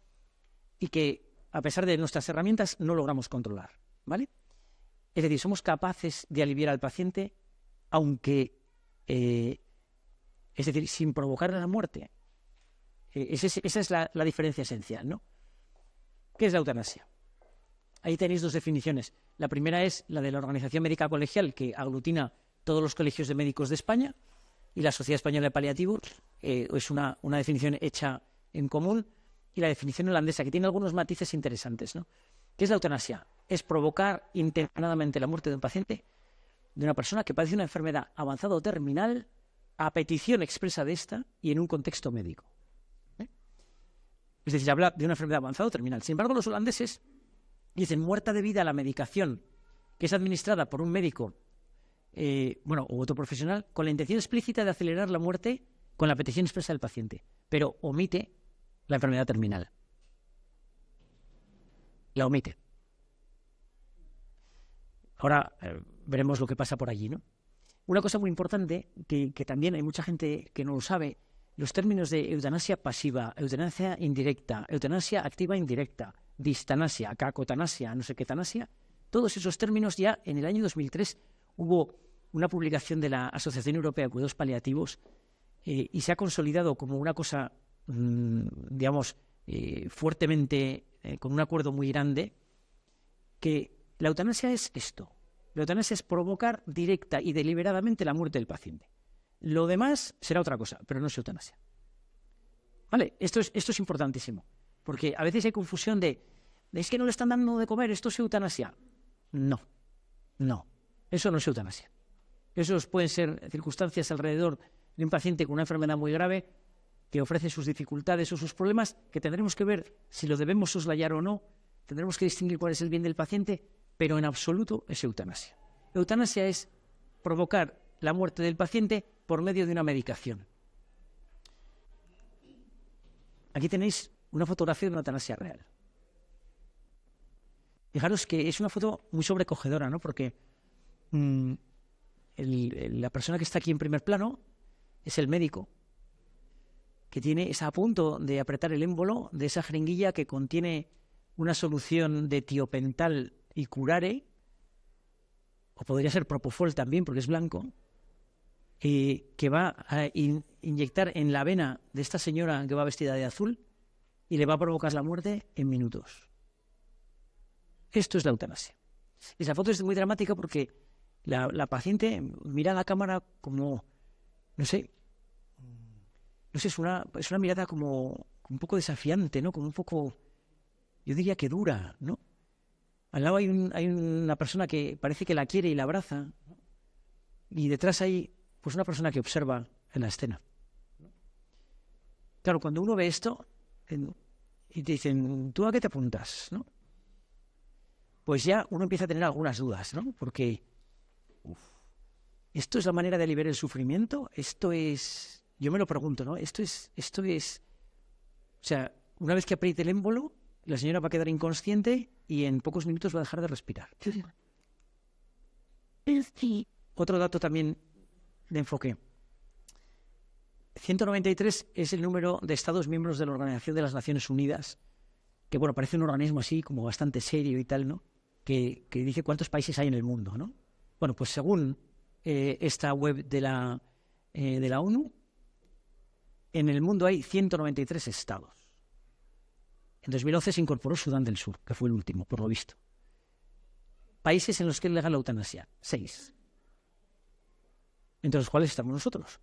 y que, a pesar de nuestras herramientas, no logramos controlar, ¿vale? Es decir, somos capaces de aliviar al paciente, aunque, es decir, sin provocar la muerte. Esa es la diferencia esencial, ¿no? ¿Qué es la eutanasia? Ahí tenéis dos definiciones. La primera es la de la Organización Médica Colegial, que aglutina todos los colegios de médicos de España, y la Sociedad Española de Paliativos, es una definición hecha en común, y la definición holandesa, que tiene algunos matices interesantes, ¿no? ¿Qué es la eutanasia? Es provocar intencionadamente la muerte de un paciente, de una persona que padece una enfermedad avanzada o terminal, a petición expresa de esta y en un contexto médico. Es decir, habla de una enfermedad avanzada o terminal. Sin embargo, los holandeses dicen muerta debida a la medicación que es administrada por un médico u otro profesional con la intención explícita de acelerar la muerte con la petición expresa del paciente, pero omite la enfermedad terminal. La omite. Ahora veremos lo que pasa por allí, ¿no? Una cosa muy importante, que también hay mucha gente que no lo sabe, los términos de eutanasia pasiva, eutanasia indirecta, eutanasia activa indirecta, distanasia, cacotanasia, no sé qué tanasia, todos esos términos ya en el año 2003 hubo una publicación de la Asociación Europea de Cuidados Paliativos y se ha consolidado como una cosa, fuertemente, con un acuerdo muy grande, que la eutanasia es esto. La eutanasia es provocar directa y deliberadamente la muerte del paciente. Lo demás será otra cosa, pero no es eutanasia. ¿Vale? Esto es importantísimo, porque a veces hay confusión es que no le están dando de comer, esto es eutanasia. No, eso no es eutanasia. Esos pueden ser circunstancias alrededor de un paciente con una enfermedad muy grave que ofrece sus dificultades o sus problemas, que tendremos que ver si lo debemos soslayar o no, tendremos que distinguir cuál es el bien del paciente, pero en absoluto es eutanasia. Eutanasia es provocar la muerte del paciente por medio de una medicación. Aquí tenéis una fotografía de una eutanasia real. Fijaros que es una foto muy sobrecogedora, ¿no? Porque la persona que está aquí en primer plano es el médico, que está a punto de apretar el émbolo de esa jeringuilla que contiene una solución de tiopental y curare, o podría ser propofol también, porque es blanco, que va a inyectar en la vena de esta señora que va vestida de azul y le va a provocar la muerte en minutos. Esto es la eutanasia. Esa foto es muy dramática porque la paciente mira a la cámara como, no sé, es una mirada como un poco desafiante, ¿no? Como un poco, yo diría que dura, ¿no? Al lado hay una persona que parece que la quiere y la abraza, ¿no? Y detrás hay pues una persona que observa en la escena. Claro, cuando uno ve esto y te dicen, ¿tú a qué te apuntas? ¿No? Pues ya uno empieza a tener algunas dudas, ¿no? Porque ¿esto es la manera de aliviar el sufrimiento? Esto es, yo me lo pregunto, ¿no? Esto es, o sea, una vez que apriete el émbolo, la señora va a quedar inconsciente y en pocos minutos va a dejar de respirar. Otro dato también de enfoque. 193 es el número de Estados miembros de la Organización de las Naciones Unidas, que bueno, parece un organismo así como bastante serio y tal, ¿no? Que dice cuántos países hay en el mundo, ¿no? Bueno, pues según esta web de la ONU, en el mundo hay 193 estados. En 2011 se incorporó Sudán del Sur, que fue el último, por lo visto. Países en los que es legal la eutanasia, 6. Entre los cuales estamos nosotros.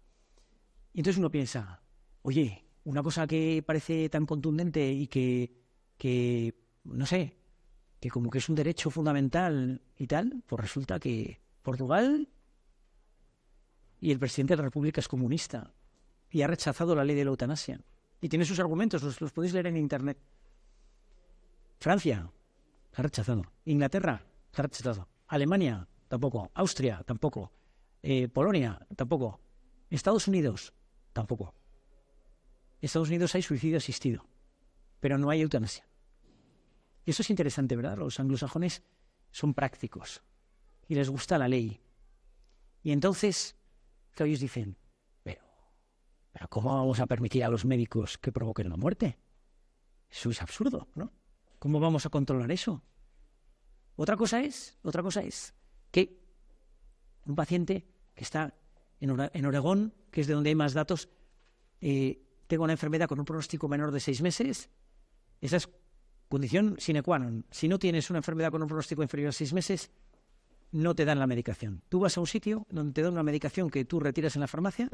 Y entonces uno piensa, oye, una cosa que parece tan contundente y que no sé, que como que es un derecho fundamental y tal, pues resulta que Portugal y el presidente de la República es comunista y ha rechazado la ley de la eutanasia. Y tiene sus argumentos, los podéis leer en internet. Francia, ha rechazado. Inglaterra, ha rechazado. Alemania, tampoco. Austria, tampoco. Polonia, tampoco. Estados Unidos, tampoco. En Estados Unidos hay suicidio asistido, pero no hay eutanasia. Y eso es interesante, ¿verdad? Los anglosajones son prácticos y les gusta la ley. Y entonces, que ellos dicen, pero ¿cómo vamos a permitir a los médicos que provoquen la muerte? Eso es absurdo, ¿no? ¿Cómo vamos a controlar eso? Otra cosa es que un paciente que está en Oregón, que es de donde hay más datos, que tenga una enfermedad con un pronóstico menor de 6 meses, esa es condición sine qua non. Si no tienes una enfermedad con un pronóstico inferior a 6 meses, no te dan la medicación. Tú vas a un sitio donde te dan una medicación que tú retiras en la farmacia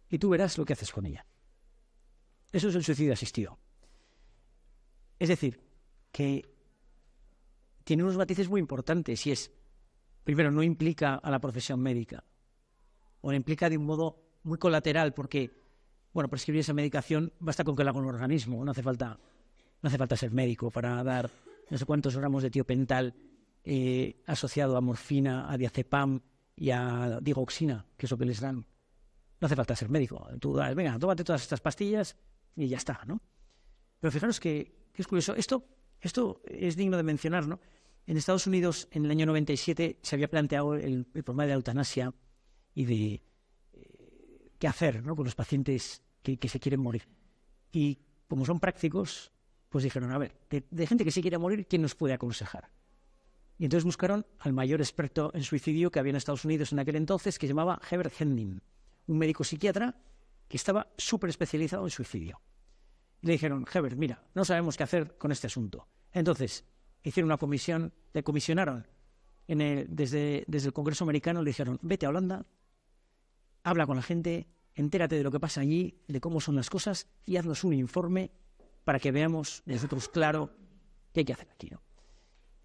y tú verás lo que haces con ella. Eso es el suicidio asistido. Es decir, que tiene unos matices muy importantes y es, primero, no implica a la profesión médica, o la implica de un modo muy colateral porque, bueno, prescribir esa medicación basta con que la haga un organismo, no hace falta ser médico para dar no sé cuántos gramos de tiopental asociado a morfina, a diazepam y a digoxina, que es lo que les dan. No hace falta ser médico. Tú das, venga, tómate todas estas pastillas y ya está, ¿no? Pero fijaros que es curioso. Esto es digno de mencionar, ¿no? En Estados Unidos, en el año 97, se había planteado el problema de la eutanasia y de qué hacer, ¿no?, con los pacientes que se quieren morir. Y como son prácticos, pues dijeron, a ver, de gente que se quiere morir, ¿quién nos puede aconsejar? Y entonces buscaron al mayor experto en suicidio que había en Estados Unidos en aquel entonces, que se llamaba Herbert Hendin, un médico psiquiatra que estaba súper especializado en suicidio. Y le dijeron, Herbert, mira, no sabemos qué hacer con este asunto. Entonces, hicieron una comisión, le comisionaron desde el Congreso americano, le dijeron, vete a Holanda, habla con la gente, entérate de lo que pasa allí, de cómo son las cosas y haznos un informe para que veamos nosotros claro qué hay que hacer aquí, ¿no?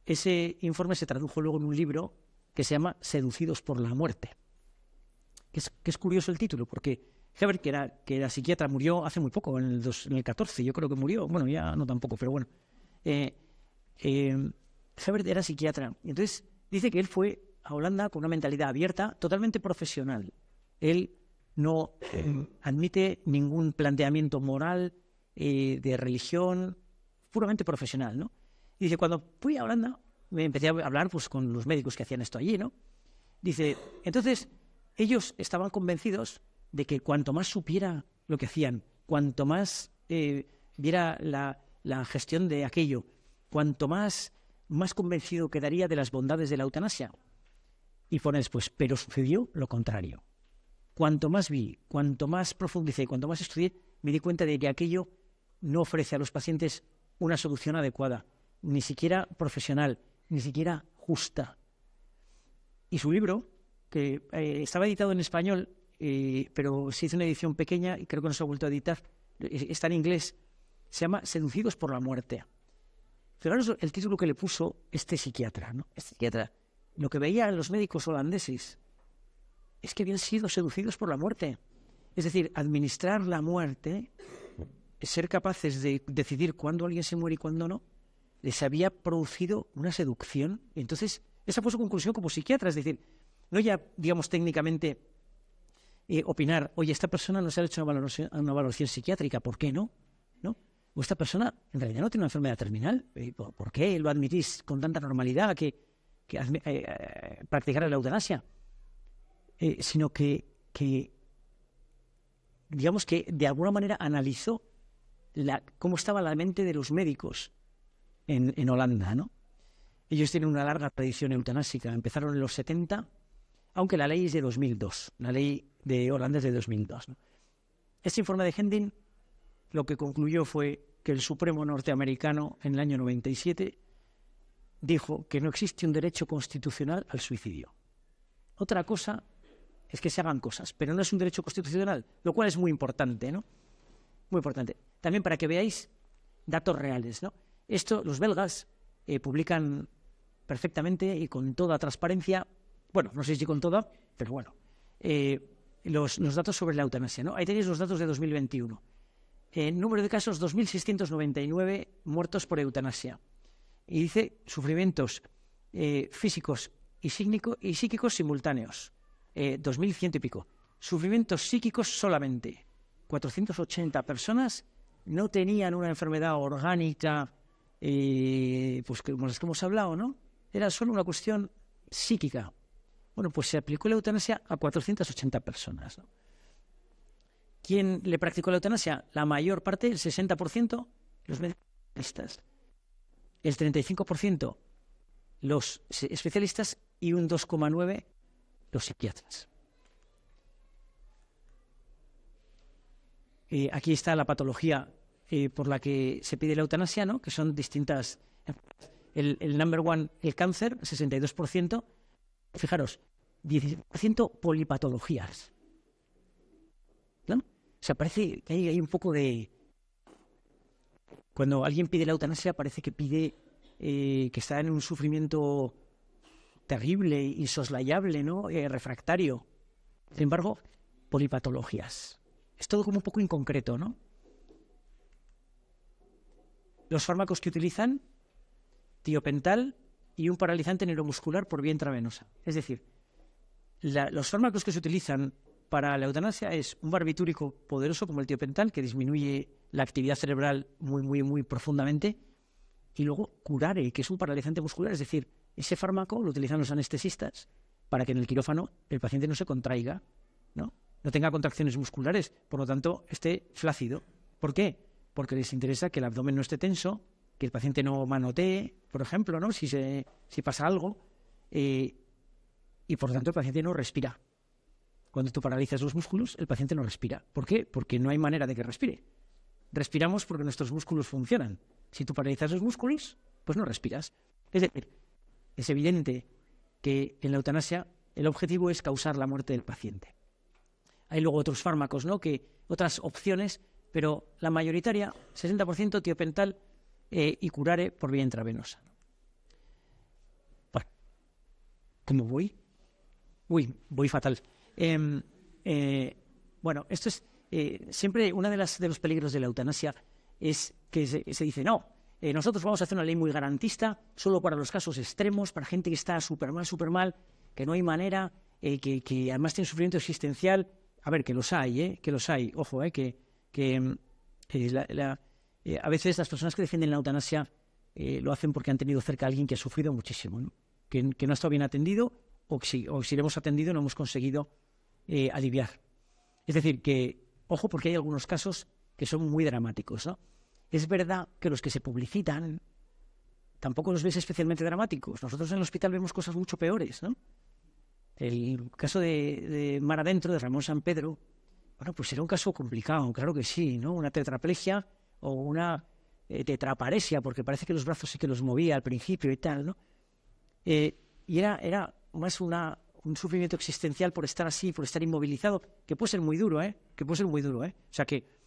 Ese informe se tradujo luego en un libro que se llama Seducidos por la muerte. Que es curioso el título, porque Herbert, que era psiquiatra, murió hace muy poco, en el 14, yo creo que murió, bueno, ya no tampoco, pero bueno. Herbert era psiquiatra, y entonces dice que él fue a Holanda con una mentalidad abierta, totalmente profesional. Él no admite ningún planteamiento moral, de religión, puramente profesional, ¿no? Y dice, cuando fui a Holanda, me empecé a hablar pues con los médicos que hacían esto allí, ¿no? Dice, entonces, ellos estaban convencidos de que cuanto más supiera lo que hacían, cuanto más viera la gestión de aquello, cuanto más convencido quedaría de las bondades de la eutanasia. Y pone después, pero sucedió lo contrario. Cuanto más vi, cuanto más profundicé, cuanto más estudié, me di cuenta de que aquello no ofrece a los pacientes una solución adecuada, ni siquiera profesional, ni siquiera justa. Y su libro, que estaba editado en español, pero se hizo una edición pequeña y creo que no se ha vuelto a editar, está en inglés, se llama Seducidos por la muerte. Fijaros el título que le puso este psiquiatra, ¿no? Este psiquiatra, lo que veían los médicos holandeses es que habían sido seducidos por la muerte. Es decir, administrar la muerte, ser capaces de decidir cuándo alguien se muere y cuándo no, les había producido una seducción. Entonces, esa fue su conclusión como psiquiatra, es decir, no ya, digamos, técnicamente opinar, oye, esta persona no se ha hecho una valoración psiquiátrica, ¿por qué no? ¿No? O esta persona en realidad no tiene una enfermedad terminal, ¿por qué lo admitís con tanta normalidad que practicara la eutanasia? Sino que, digamos que de alguna manera analizó cómo estaba la mente de los médicos en Holanda, ¿no? Ellos tienen una larga tradición eutanásica, empezaron en los 70, aunque la ley es de 2002, la ley de Holanda es de 2002, ¿no? Este informe de Hendin lo que concluyó fue que el Supremo norteamericano en el año 97 dijo que no existe un derecho constitucional al suicidio. Otra cosa es que se hagan cosas, pero no es un derecho constitucional, lo cual es muy importante, ¿no? Muy importante. También para que veáis datos reales, ¿no? Esto, los belgas publican perfectamente y con toda transparencia, bueno, no sé si con toda, pero bueno, los datos sobre la eutanasia, ¿no? Ahí tenéis los datos de 2021. Número de casos, 2.699 muertos por eutanasia. Y dice sufrimientos físicos y psíquicos simultáneos, 2.100 y pico. Sufrimientos psíquicos solamente, 480 personas no tenían una enfermedad orgánica, pues como las que hemos hablado, ¿no? Era solo una cuestión psíquica. Bueno, pues se aplicó la eutanasia a 480 personas, ¿no? ¿Quién le practicó la eutanasia? La mayor parte, el 60%, los medicalistas. El 35%, los especialistas, y un 2,9% los psiquiatras. aquí está la patología por la que se pide la eutanasia, ¿no? Que son distintas. El number one, el cáncer, 62%. Fijaros, 17% polipatologías, ¿no? O sea, parece que hay un poco de... Cuando alguien pide la eutanasia parece que pide que está en un sufrimiento terrible, insoslayable, ¿no? Refractario. Sin embargo, polipatologías. Es todo como un poco inconcreto, ¿no? Los fármacos que utilizan, tiopental y un paralizante neuromuscular por vía intravenosa. Es decir, los fármacos que se utilizan para la eutanasia es un barbitúrico poderoso como el tiopental, que disminuye la actividad cerebral muy profundamente, y luego curare, que es un paralizante muscular. Es decir, ese fármaco lo utilizan los anestesistas para que en el quirófano el paciente no se contraiga, no tenga contracciones musculares, por lo tanto esté flácido. ¿Por qué? Porque les interesa que el abdomen no esté tenso, que el paciente no manotee, por ejemplo, ¿no? Si pasa algo, y por lo tanto el paciente no respira. Cuando tú paralizas los músculos, el paciente no respira. ¿Por qué? Porque no hay manera de que respire. Respiramos porque nuestros músculos funcionan. Si tú paralizas los músculos, pues no respiras. Es decir, es evidente que en la eutanasia el objetivo es causar la muerte del paciente. Hay luego otros fármacos, ¿no? Otras opciones, pero la mayoritaria, 60% tiopental y curare por vía intravenosa. Bueno, ¿cómo voy? Uy, voy fatal. Bueno, esto es siempre uno de los peligros de la eutanasia es que se dice, no, nosotros vamos a hacer una ley muy garantista solo para los casos extremos, para gente que está súper mal, que no hay manera, que además tiene sufrimiento existencial. A ver, que los hay, ojo, a veces las personas que defienden la eutanasia lo hacen porque han tenido cerca a alguien que ha sufrido muchísimo, ¿no? Que no ha estado bien atendido, o si le hemos atendido no hemos conseguido aliviar. Es decir, que, ojo, porque hay algunos casos que son muy dramáticos, ¿no? Es verdad que los que se publicitan tampoco los ves especialmente dramáticos. Nosotros en el hospital vemos cosas mucho peores, ¿no? El caso de Mar Adentro, de Ramón San Pedro, bueno, pues era un caso complicado, claro que sí, ¿no? Una tetraplegia o una tetraparesia, porque parece que los brazos sí que los movía al principio y tal, ¿no? Y era más un sufrimiento existencial por estar así, por estar inmovilizado, que puede ser muy duro, Que puede ser muy duro, O sea que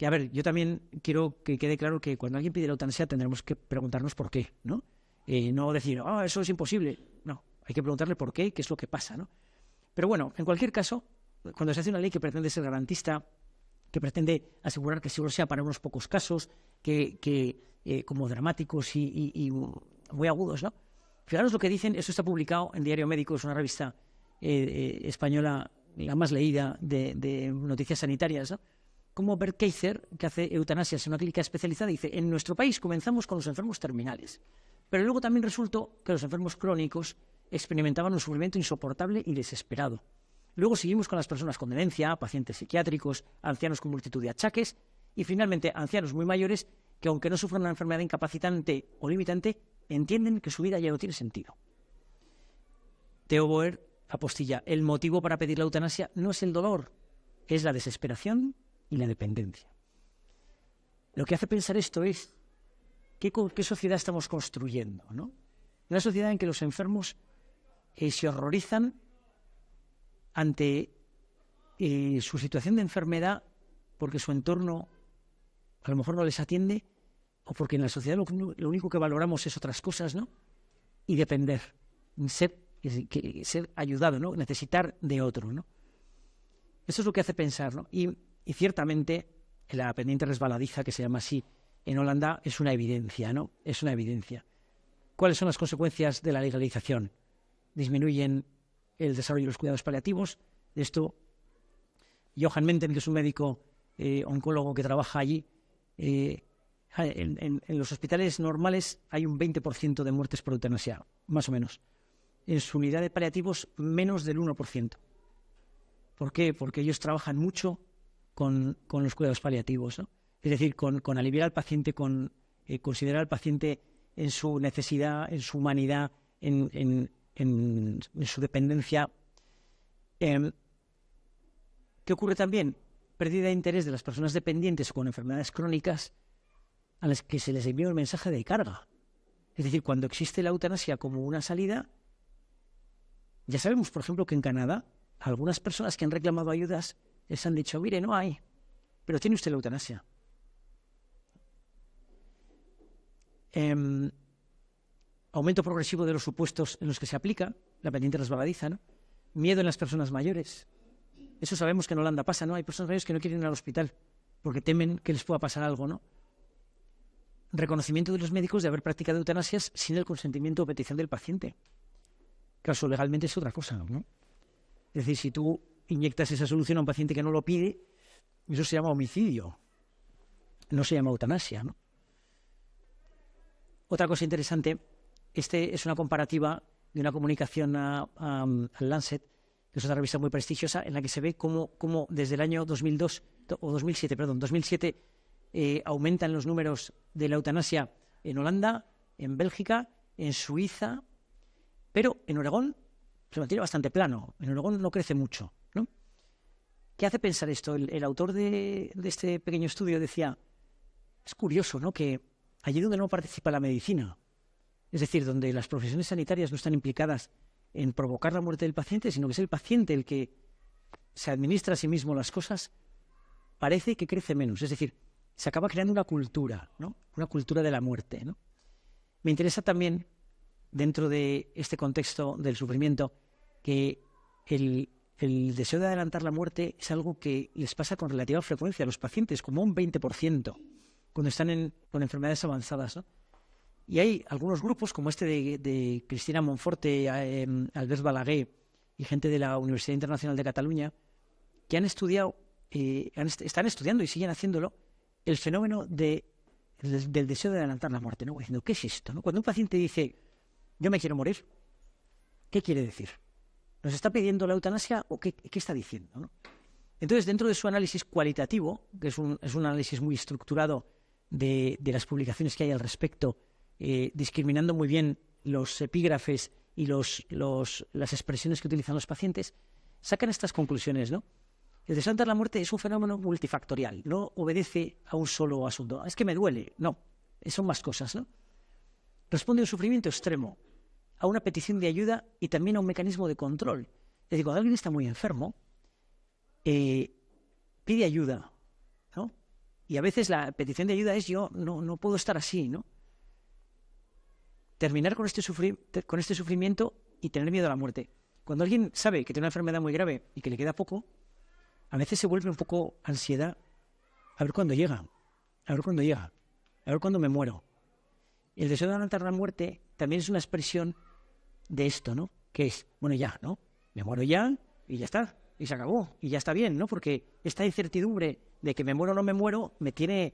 a ver, yo también quiero que quede claro que cuando alguien pide la eutanasia tendremos que preguntarnos por qué, ¿no? No decir, eso es imposible. No, hay que preguntarle por qué es lo que pasa, ¿no? Pero bueno, en cualquier caso, cuando se hace una ley que pretende ser garantista, que pretende asegurar que solo sea para unos pocos casos, como dramáticos y muy agudos, ¿no? Fijaros lo que dicen, eso está publicado en Diario Médico, es una revista española, la más leída de noticias sanitarias, ¿no? Como Bert Kaiser, que hace eutanasias en una clínica especializada, dice, en nuestro país comenzamos con los enfermos terminales, pero luego también resultó que los enfermos crónicos experimentaban un sufrimiento insoportable y desesperado. Luego seguimos con las personas con demencia, pacientes psiquiátricos, ancianos con multitud de achaques y finalmente ancianos muy mayores que aunque no sufran una enfermedad incapacitante o limitante, entienden que su vida ya no tiene sentido. Theo Boer apostilla, el motivo para pedir la eutanasia no es el dolor, es la desesperación y la dependencia. Lo que hace pensar esto es qué sociedad estamos construyendo, ¿no? Una sociedad en que los enfermos se horrorizan ante su situación de enfermedad porque su entorno a lo mejor no les atiende o porque en la sociedad lo único que valoramos es otras cosas, ¿no? Y depender, ser ayudado, ¿no? Necesitar de otro, ¿no? Eso es lo que hace pensar, ¿no? Y ciertamente la pendiente resbaladiza, que se llama así en Holanda, es una evidencia, ¿no? Es una evidencia. ¿Cuáles son las consecuencias de la legalización? Disminuyen el desarrollo de los cuidados paliativos. De esto, Johan Menten, que es un médico oncólogo que trabaja allí, en los hospitales normales hay un 20% de muertes por eutanasia, más o menos. En su unidad de paliativos, menos del 1%. ¿Por qué? Porque ellos trabajan mucho con los cuidados paliativos, ¿no? Es decir, con aliviar al paciente, con considerar al paciente en su necesidad, en su humanidad, en su dependencia. ¿Qué ocurre también? pérdida de interés de las personas dependientes o con enfermedades crónicas a las que se les envía un mensaje de carga. Es decir, cuando existe la eutanasia como una salida, ya sabemos, por ejemplo, que en Canadá algunas personas que han reclamado ayudas les han dicho, mire, no hay, pero tiene usted la eutanasia. Aumento progresivo de los supuestos en los que se aplica, la pendiente resbaladiza, ¿no? Miedo en las personas mayores. Eso sabemos que en Holanda pasa, ¿no? Hay personas mayores que no quieren ir al hospital porque temen que les pueda pasar algo, ¿no? Reconocimiento de los médicos de haber practicado eutanasias sin el consentimiento o petición del paciente. Claro, legalmente es otra cosa, ¿no? Es decir, si tú inyectas esa solución a un paciente que no lo pide, eso se llama homicidio, no se llama eutanasia, ¿no? Otra cosa interesante, es una comparativa de una comunicación al Lancet, que es una revista muy prestigiosa, en la que se ve cómo desde el año 2007 aumentan los números de la eutanasia en Holanda, en Bélgica, en Suiza, pero en Oregón se mantiene bastante plano. En Oregón no crece mucho, ¿no? ¿Qué hace pensar esto? El autor de este pequeño estudio decía, es curioso, ¿no?, que allí donde no participa la medicina, es decir, donde las profesiones sanitarias no están implicadas en provocar la muerte del paciente, sino que es el paciente el que se administra a sí mismo las cosas, parece que crece menos. Es decir, se acaba creando una cultura, ¿no? Una cultura de la muerte, ¿no? Me interesa también, dentro de este contexto del sufrimiento, que el deseo de adelantar la muerte es algo que les pasa con relativa frecuencia a los pacientes, como un 20%, cuando están con enfermedades avanzadas, ¿no? Y hay algunos grupos, como este de Cristina Monforte, Albert Balaguer y gente de la Universidad Internacional de Cataluña, que han estudiado, están estudiando y siguen haciéndolo, el fenómeno del deseo de adelantar la muerte, ¿no? Diciendo, ¿qué es esto?, ¿no? Cuando un paciente dice, yo me quiero morir, ¿qué quiere decir? ¿Nos está pidiendo la eutanasia o qué está diciendo, ¿no? Entonces, dentro de su análisis cualitativo, que es un análisis muy estructurado de las publicaciones que hay al respecto, discriminando muy bien los epígrafes y las expresiones que utilizan los pacientes, sacan estas conclusiones, ¿no? El deseo de adelantar la muerte es un fenómeno multifactorial, no obedece a un solo asunto. Es que me duele, no, son más cosas, ¿no? Responde a un sufrimiento extremo, a una petición de ayuda y también a un mecanismo de control. Es decir, cuando alguien está muy enfermo, pide ayuda, ¿no? Y a veces la petición de ayuda es, yo no puedo estar así, ¿no? Terminar con este sufrimiento y tener miedo a la muerte. Cuando alguien sabe que tiene una enfermedad muy grave y que le queda poco, a veces se vuelve un poco ansiedad. A ver cuándo llega, a ver cuándo me muero. El deseo de adelantar la muerte también es una expresión de esto, ¿no? Que es, bueno, ya, ¿no? Me muero ya y ya está, y se acabó, y ya está bien, ¿no? Porque esta incertidumbre de que me muero o no me muero me tiene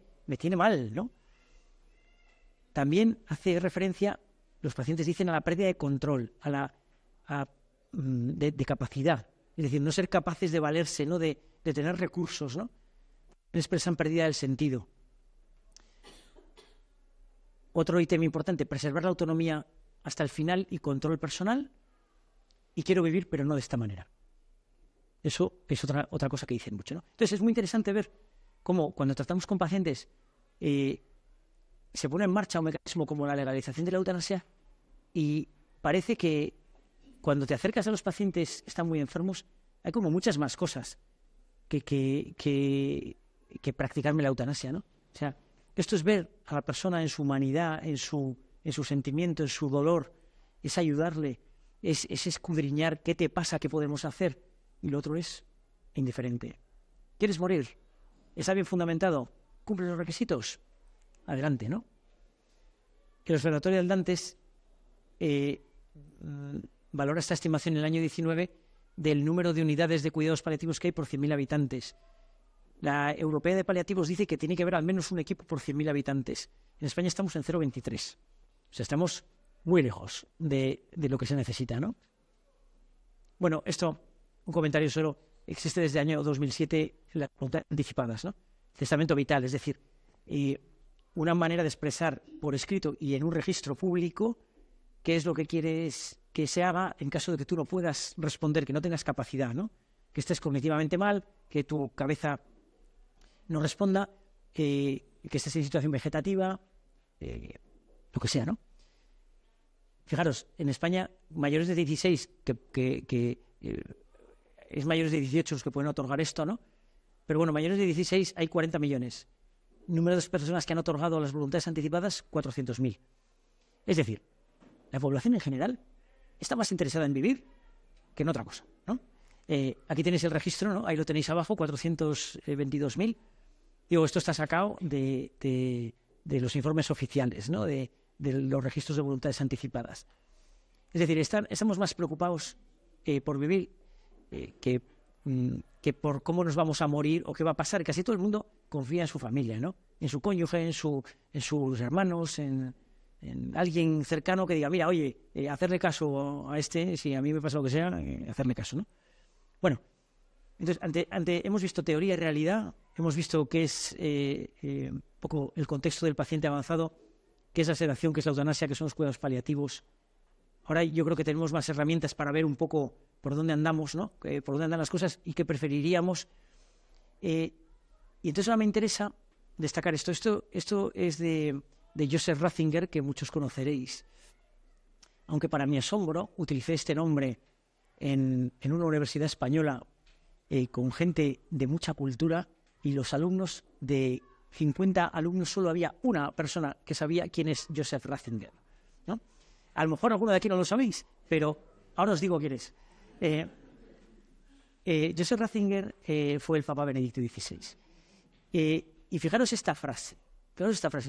mal, ¿no? También hace referencia, los pacientes dicen, a la pérdida de control, de capacidad. Es decir, no ser capaces de valerse, ¿no? De tener recursos, ¿no? Expresan pérdida del sentido. Otro ítem importante, preservar la autonomía hasta el final y control personal. Y quiero vivir, pero no de esta manera. Eso es otra cosa que dicen mucho, ¿no? Entonces es muy interesante ver cómo cuando tratamos con pacientes se pone en marcha un mecanismo como la legalización de la eutanasia y parece que cuando te acercas a los pacientes que están muy enfermos hay como muchas más cosas que practicarme la eutanasia, ¿no? O sea, esto es ver a la persona en su humanidad, en su sentimiento, en su dolor, es ayudarle, es escudriñar qué te pasa, qué podemos hacer, y lo otro es indiferente. ¿Quieres morir? ¿Está bien fundamentado? ¿Cumple los requisitos? Adelante, ¿no? El Observatorio del Dantes valora esta estimación en el año 19 del número de unidades de cuidados paliativos que hay por 100.000 habitantes. La Europea de Paliativos dice que tiene que haber al menos un equipo por 100.000 habitantes. En España estamos en 0,23. O sea, estamos muy lejos de lo que se necesita, ¿no? Bueno, esto, un comentario solo, existe desde el año 2007 las voluntades anticipadas, ¿no? Testamento vital, es decir, una manera de expresar por escrito y en un registro público qué es lo que quieres que se haga en caso de que tú no puedas responder, que no tengas capacidad, ¿no? Que estés cognitivamente mal, que tu cabeza nos responda que estés en situación vegetativa, lo que sea, ¿no? Fijaros, en España, mayores de 16, es mayores de 18 los que pueden otorgar esto, ¿no? Pero bueno, mayores de 16 hay 40 millones. Número de personas que han otorgado las voluntades anticipadas, 400.000. Es decir, la población en general está más interesada en vivir que en otra cosa, ¿no? Aquí tenéis el registro, ¿no? Ahí lo tenéis abajo, 422.000. Digo, esto está sacado de los informes oficiales, ¿no? De los registros de voluntades anticipadas. Es decir, estamos más preocupados por vivir que por cómo nos vamos a morir o qué va a pasar. Casi todo el mundo confía en su familia, ¿no? En su cónyuge, en sus hermanos, en alguien cercano que diga, mira, oye, hacerle caso a este, si a mí me pasa lo que sea, hacerle caso, ¿no? Bueno, entonces, hemos visto teoría y realidad, hemos visto qué es un poco el contexto del paciente avanzado, qué es la sedación, qué es la eutanasia, qué son los cuidados paliativos. Ahora yo creo que tenemos más herramientas para ver un poco por dónde andamos, ¿no? Por dónde andan las cosas y qué preferiríamos. Y entonces ahora me interesa destacar esto. Esto es de Joseph Ratzinger, que muchos conoceréis. Aunque para mi asombro, utilicé este nombre en una universidad española con gente de mucha cultura, y los alumnos, de 50 alumnos, solo había una persona que sabía quién es Joseph Ratzinger, ¿no? A lo mejor alguno de aquí no lo sabéis, pero ahora os digo quién es. Joseph Ratzinger fue el Papa Benedicto XVI. Y fijaros esta frase,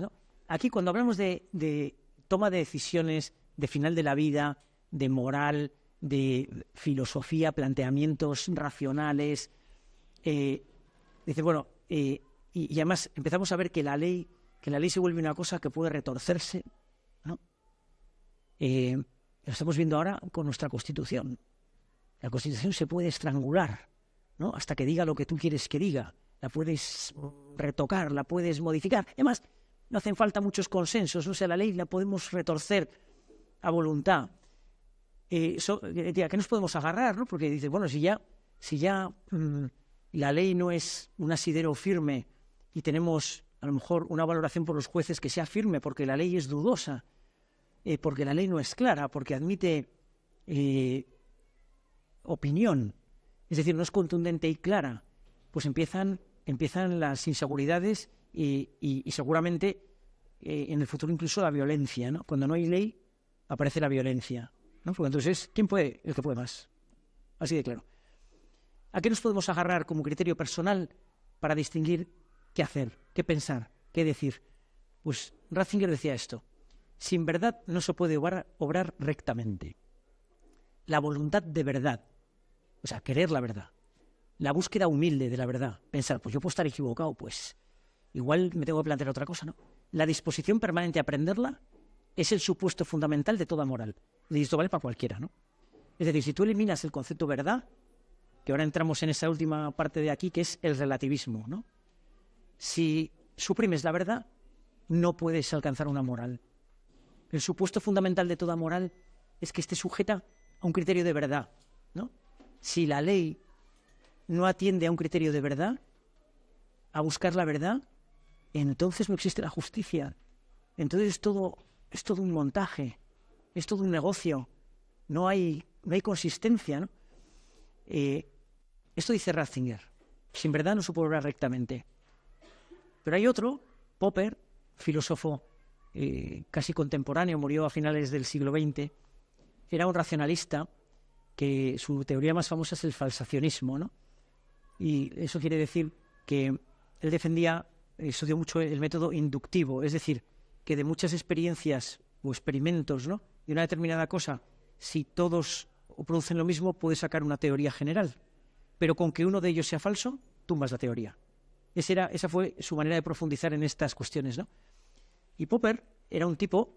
¿no? Aquí cuando hablamos de toma de decisiones, de final de la vida, de moral, de filosofía, planteamientos racionales, dice, bueno, y además empezamos a ver que la ley se vuelve una cosa que puede retorcerse, ¿no? Lo estamos viendo ahora con nuestra Constitución. La Constitución se puede estrangular, ¿no? Hasta que diga lo que tú quieres que diga. La puedes retocar, la puedes modificar. Además, no hacen falta muchos consensos, o sea, la ley la podemos retorcer a voluntad. ¿A qué nos podemos agarrar, ¿no? Porque dice, bueno, si ya la ley no es un asidero firme y tenemos a lo mejor una valoración por los jueces que sea firme, porque la ley es dudosa, porque la ley no es clara, porque admite opinión, es decir, no es contundente y clara, pues empiezan las inseguridades y seguramente en el futuro incluso la violencia, ¿no? Cuando no hay ley aparece la violencia, ¿no? Porque entonces, ¿quién puede? El que puede más. Así de claro. ¿A qué nos podemos agarrar como criterio personal para distinguir qué hacer, qué pensar, qué decir? Pues Ratzinger decía esto: sin verdad no se puede obrar rectamente. La voluntad de verdad, o sea, querer la verdad, la búsqueda humilde de la verdad, pensar, pues yo puedo estar equivocado, pues igual me tengo que plantear otra cosa, ¿no? La disposición permanente a aprenderla es el supuesto fundamental de toda moral. Y esto vale para cualquiera, ¿no? Es decir, si tú eliminas el concepto verdad, que ahora entramos en esa última parte de aquí, que es el relativismo, ¿no? Si suprimes la verdad, no puedes alcanzar una moral. El supuesto fundamental de toda moral es que esté sujeta a un criterio de verdad, ¿no? Si la ley no atiende a un criterio de verdad, a buscar la verdad, entonces no existe la justicia. Entonces es todo un montaje, es todo un negocio, no hay consistencia, ¿no? Esto dice Ratzinger: sin verdad no se puede obrar rectamente. Pero hay otro, Popper, filósofo casi contemporáneo, murió a finales del siglo XX, era un racionalista que su teoría más famosa es el falsacionismo, ¿no? Y eso quiere decir que él defendía, estudió mucho el método inductivo, es decir, que de muchas experiencias o experimentos, ¿no?, de una determinada cosa, si todos producen lo mismo, puedes sacar una teoría general, pero con que uno de ellos sea falso, tumbas la teoría. Esa fue su manera de profundizar en estas cuestiones, ¿no? Y Popper era un tipo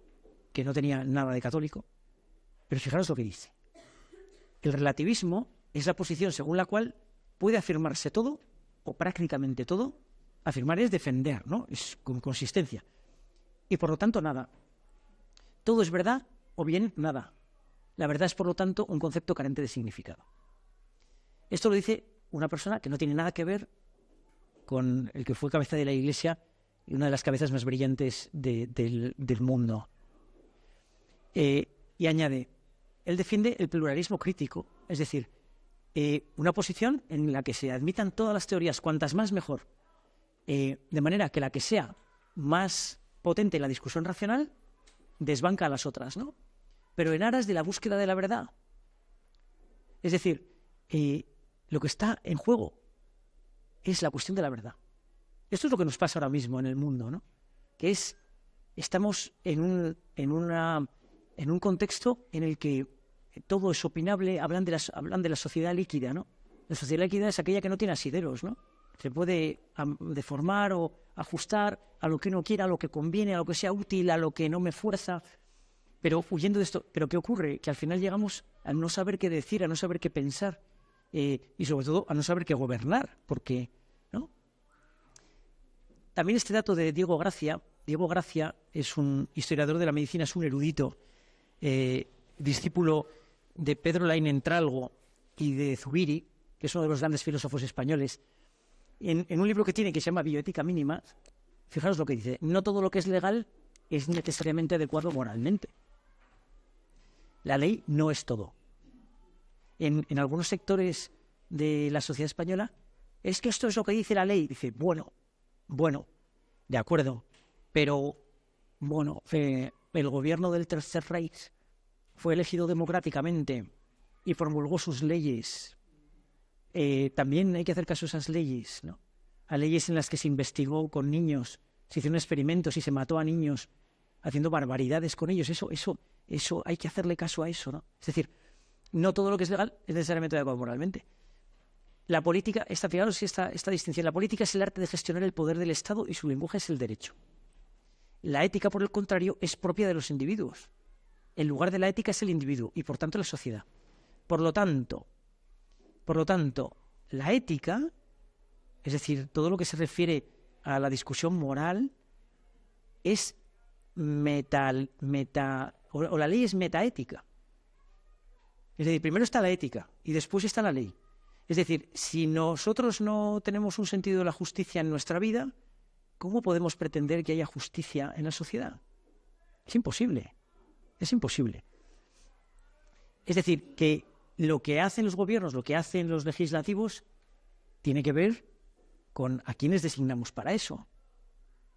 que no tenía nada de católico, pero fijaros lo que dice: el relativismo es la posición según la cual puede afirmarse todo, o prácticamente todo. Afirmar es defender, ¿no? Es con consistencia. Y por lo tanto, nada. Todo es verdad o bien nada. La verdad es, por lo tanto, un concepto carente de significado. Esto lo dice una persona que no tiene nada que ver con el que fue cabeza de la Iglesia y una de las cabezas más brillantes del mundo. Y añade, él defiende el pluralismo crítico, es decir, una posición en la que se admitan todas las teorías, cuantas más mejor, de manera que la que sea más potente en la discusión racional desbanca a las otras, ¿no? Pero en aras de la búsqueda de la verdad. Es decir, lo que está en juego es la cuestión de la verdad. Esto es lo que nos pasa ahora mismo en el mundo, ¿no? Que estamos en un contexto en el que todo es opinable. Hablan de la sociedad líquida, ¿no? La sociedad líquida es aquella que no tiene asideros, ¿no? Se puede deformar o ajustar a lo que uno quiera, a lo que conviene, a lo que sea útil, a lo que no me fuerza. Pero huyendo de esto, ¿pero qué ocurre? Que al final llegamos a no saber qué decir, a no saber qué pensar y sobre todo a no saber qué gobernar, porque, ¿no? También este dato de Diego Gracia. Diego Gracia es un historiador de la medicina, es un erudito, discípulo de Pedro Laín Entralgo y de Zubiri, que es uno de los grandes filósofos españoles. En un libro que tiene que se llama Bioética Mínima, fijaros lo que dice: no todo lo que es legal es necesariamente adecuado moralmente. La ley no es todo. En algunos sectores de la sociedad española, es que esto es lo que dice la ley. Dice, bueno, de acuerdo, pero bueno, el gobierno del Tercer Reich fue elegido democráticamente y promulgó sus leyes. También hay que hacer caso a esas leyes, ¿no? A leyes en las que se investigó con niños, se hicieron experimentos y se mató a niños haciendo barbaridades con ellos. Eso hay que hacerle caso a eso, ¿no? Es decir, no todo lo que es legal es necesariamente adecuado moralmente. La política, fijaros esta distinción, la política es el arte de gestionar el poder del Estado y su lenguaje es el derecho. La ética, por el contrario, es propia de los individuos. El lugar de la ética es el individuo y, por tanto, la sociedad. Por lo tanto, la ética, es decir, todo lo que se refiere a la discusión moral, es o la ley es metaética. Es decir, primero está la ética y después está la ley. Es decir, si nosotros no tenemos un sentido de la justicia en nuestra vida, ¿cómo podemos pretender que haya justicia en la sociedad? Es imposible. Es imposible. Es decir, que lo que hacen los gobiernos, lo que hacen los legislativos, tiene que ver con a quiénes designamos para eso.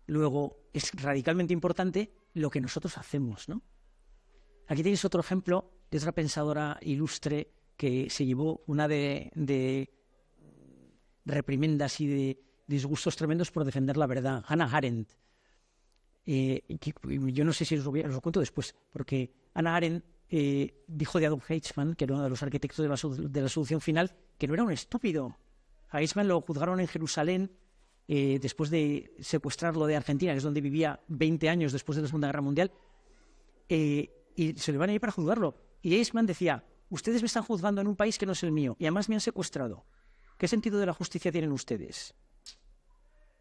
Luego, es radicalmente importante lo que nosotros hacemos, ¿no? Aquí tenéis otro ejemplo de otra pensadora ilustre que se llevó una de reprimendas y de disgustos tremendos por defender la verdad, Hannah Arendt. Yo no sé si os lo cuento después, porque Hannah Arendt dijo de Adolf Eichmann, que era uno de los arquitectos de la solución final, que no era un estúpido. A Eichmann lo juzgaron en Jerusalén después de secuestrarlo de Argentina, que es donde vivía 20 años después de la Segunda Guerra Mundial, y se le van a ir para juzgarlo. Y Eichmann decía, ustedes me están juzgando en un país que no es el mío, y además me han secuestrado. ¿Qué sentido de la justicia tienen ustedes?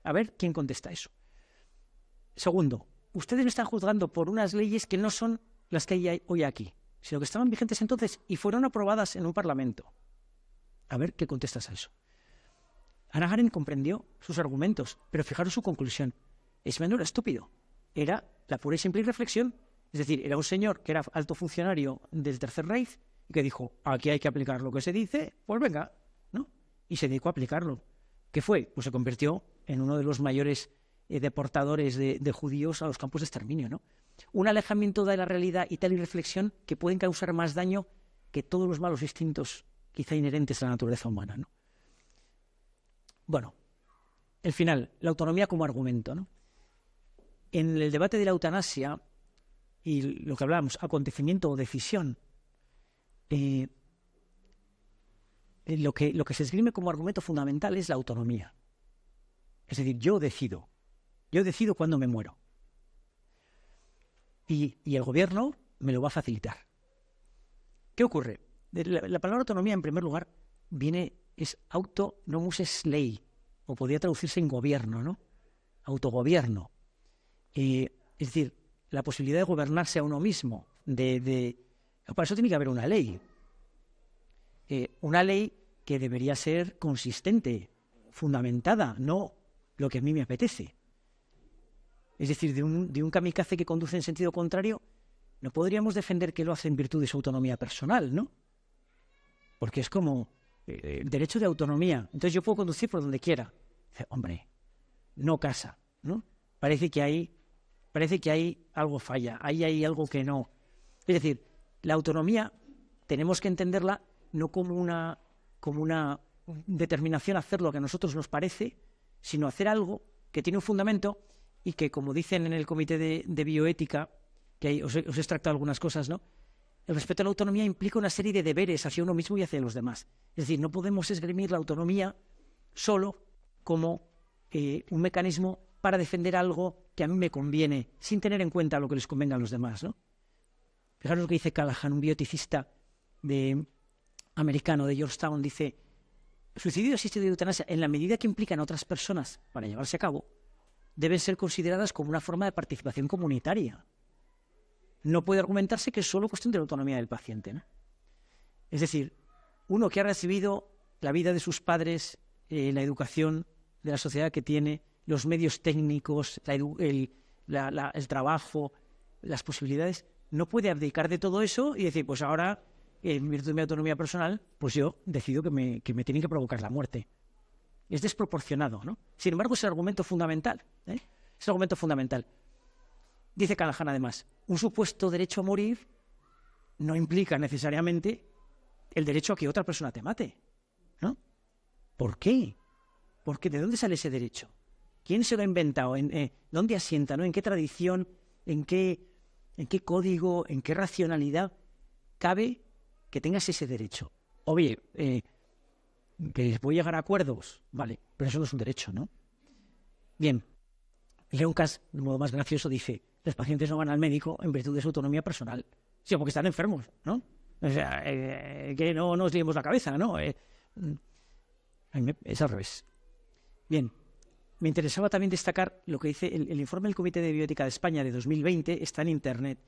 A ver, ¿quién contesta eso? Segundo, ustedes me están juzgando por unas leyes que no son las que hay hoy aquí, sino que estaban vigentes entonces y fueron aprobadas en un parlamento. A ver, ¿qué contestas a eso? Hannah Arendt comprendió sus argumentos, pero fijaros su conclusión. Eichmann no era estúpido, era la pura y simple reflexión. Es decir, era un señor que era alto funcionario del Tercer Reich y que dijo, aquí hay que aplicar lo que se dice, pues venga, ¿no? Y se dedicó a aplicarlo. ¿Qué fue? Pues se convirtió en uno de los mayores deportadores de judíos a los campos de exterminio, ¿no? Un alejamiento de la realidad y tal irreflexión que pueden causar más daño que todos los malos instintos quizá inherentes a la naturaleza humana, ¿no? Bueno, el final, la autonomía como argumento, ¿no? En el debate de la eutanasia y lo que hablábamos, acontecimiento o decisión, lo que se esgrime como argumento fundamental es la autonomía. Es decir, yo decido cuándo me muero. Y el gobierno me lo va a facilitar. ¿Qué ocurre? La palabra autonomía, en primer lugar, es autonomus es ley, o podría traducirse en gobierno, ¿no? Autogobierno. Es decir, la posibilidad de gobernarse a uno mismo. Para eso tiene que haber una ley. Una ley que debería ser consistente, fundamentada, no lo que a mí me apetece. Es decir, de un kamikaze que conduce en sentido contrario, no podríamos defender que lo hace en virtud de su autonomía personal, ¿no? Porque es como el derecho de autonomía. Entonces yo puedo conducir por donde quiera. Dice, hombre, no casa, ¿no? Parece que hay algo falla, ahí hay algo que no. Es decir, la autonomía tenemos que entenderla no como una determinación a hacer lo que a nosotros nos parece, sino hacer algo que tiene un fundamento y que, como dicen en el Comité de Bioética, que ahí os he extractado algunas cosas, ¿no? El respeto a la autonomía implica una serie de deberes hacia uno mismo y hacia los demás. Es decir, no podemos esgrimir la autonomía solo como un mecanismo para defender algo que a mí me conviene, sin tener en cuenta lo que les convenga a los demás, ¿no? Fijaros lo que dice Callahan, un bioeticista americano de Georgetown, dice: suicidio asistido y eutanasia, en la medida que implican a otras personas para llevarse a cabo, deben ser consideradas como una forma de participación comunitaria. No puede argumentarse que es solo cuestión de la autonomía del paciente, ¿no? Es decir, uno que ha recibido la vida de sus padres, la educación de la sociedad que tiene, los medios técnicos, el trabajo, las posibilidades, no puede abdicar de todo eso y decir, pues ahora, en virtud de mi autonomía personal, pues yo decido que me tienen que provocar la muerte. Es desproporcionado, ¿no? Sin embargo, es el argumento fundamental, ¿eh? Es el argumento fundamental. Dice Callahan, además, un supuesto derecho a morir no implica necesariamente el derecho a que otra persona te mate, ¿no? ¿Por qué? Porque ¿de dónde sale ese derecho? ¿Quién se lo ha inventado? ¿Dónde asienta, ¿no? ¿En qué tradición? ¿En qué código? ¿En qué racionalidad cabe que tengas ese derecho? Oye, que voy a llegar a acuerdos, vale, pero eso no es un derecho, ¿no? Bien, Leon Kass, de modo más gracioso, dice: los pacientes no van al médico en virtud de su autonomía personal, sino porque están enfermos, ¿no? O sea, que no nos liemos la cabeza, ¿no? Es al revés. Bien, me interesaba también destacar lo que dice el informe del Comité de Bioética de España de 2020, está en Internet.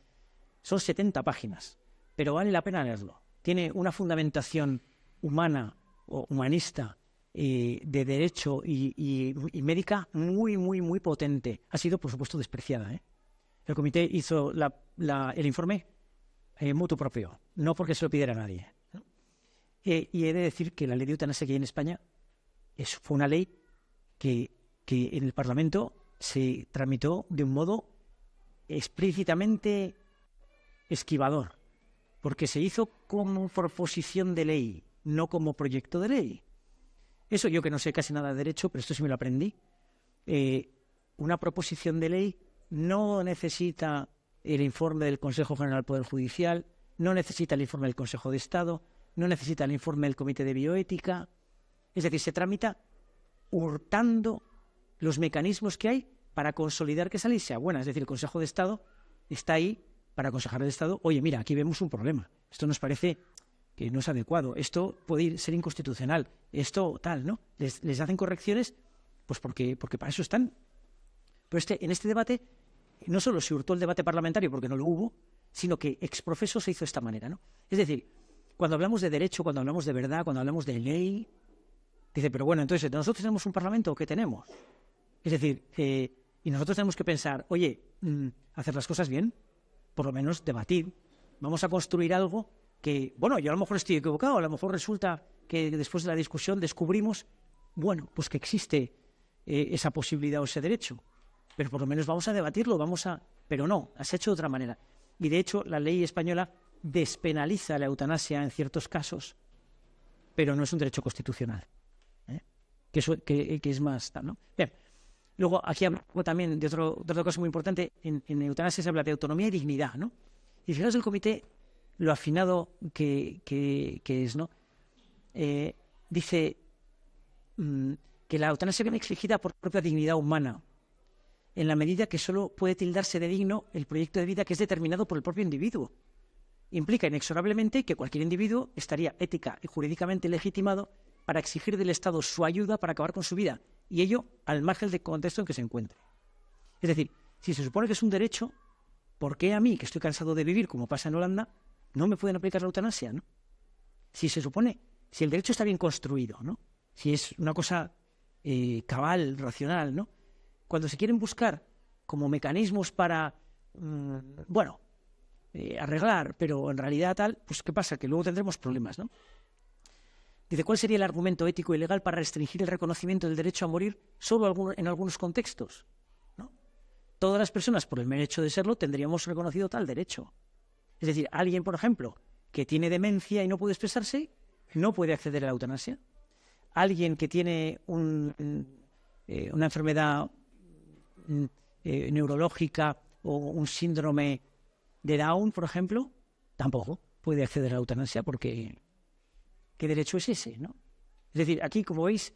Son 70 páginas, pero vale la pena leerlo. Tiene una fundamentación humana o humanista, de derecho y médica muy, muy, muy potente. Ha sido, por supuesto, despreciada, ¿eh? El comité hizo el informe mutuo propio, no porque se lo pidiera a nadie, ¿no? Y he de decir que la ley de eutanasia que hay en España fue una ley que en el Parlamento se tramitó de un modo explícitamente esquivador, porque se hizo como proposición de ley, no como proyecto de ley. Eso yo que no sé casi nada de derecho, pero esto sí me lo aprendí. Una proposición de ley no necesita el informe del Consejo General del Poder Judicial, no necesita el informe del Consejo de Estado, no necesita el informe del Comité de Bioética. Es decir, se tramita hurtando los mecanismos que hay para consolidar que esa ley sea buena. Es decir, el Consejo de Estado está ahí para aconsejar al Estado: oye, mira, aquí vemos un problema, esto nos parece que no es adecuado, esto puede ser inconstitucional, esto tal, ¿no? Les hacen correcciones, pues porque para eso están. Pero en este debate no solo se hurtó el debate parlamentario porque no lo hubo, sino que ex profeso se hizo de esta manera, ¿no? Es decir, cuando hablamos de derecho, cuando hablamos de verdad, cuando hablamos de ley, dice, pero bueno, entonces, ¿nosotros tenemos un parlamento o qué tenemos? Es decir, y nosotros tenemos que pensar, oye, hacer las cosas bien, por lo menos debatir, vamos a construir algo que, bueno, yo a lo mejor estoy equivocado, a lo mejor resulta que después de la discusión descubrimos, bueno, pues que existe esa posibilidad o ese derecho, pero por lo menos vamos a debatirlo, pero no, has hecho de otra manera. Y de hecho, la ley española despenaliza la eutanasia en ciertos casos, pero no es un derecho constitucional, ¿eh? Que es más tal, ¿no? Bien. Luego, aquí hablo también de otra cosa muy importante. En eutanasia se habla de autonomía y dignidad, ¿no? Y fijaos el comité, lo afinado que es, ¿no? Dice que la eutanasia viene exigida por propia dignidad humana, en la medida que solo puede tildarse de digno el proyecto de vida que es determinado por el propio individuo. Implica inexorablemente que cualquier individuo estaría ética y jurídicamente legitimado para exigir del Estado su ayuda para acabar con su vida, y ello al margen del contexto en que se encuentre. Es decir, si se supone que es un derecho, ¿por qué a mí, que estoy cansado de vivir, como pasa en Holanda, no me pueden aplicar la eutanasia, ¿no? Si se supone, si el derecho está bien construido, ¿no? Si es una cosa cabal, racional, ¿no? Cuando se quieren buscar como mecanismos para, arreglar, pero en realidad tal, pues ¿qué pasa? Que luego tendremos problemas, ¿no? Dice, ¿cuál sería el argumento ético y legal para restringir el reconocimiento del derecho a morir solo en algunos contextos? ¿No? Todas las personas, por el mero hecho de serlo, tendríamos reconocido tal derecho. Es decir, alguien, por ejemplo, que tiene demencia y no puede expresarse, no puede acceder a la eutanasia. Alguien que tiene una enfermedad neurológica o un síndrome de Down, por ejemplo, tampoco puede acceder a la eutanasia porque ¿qué derecho es ese, no? Es decir, aquí, como veis,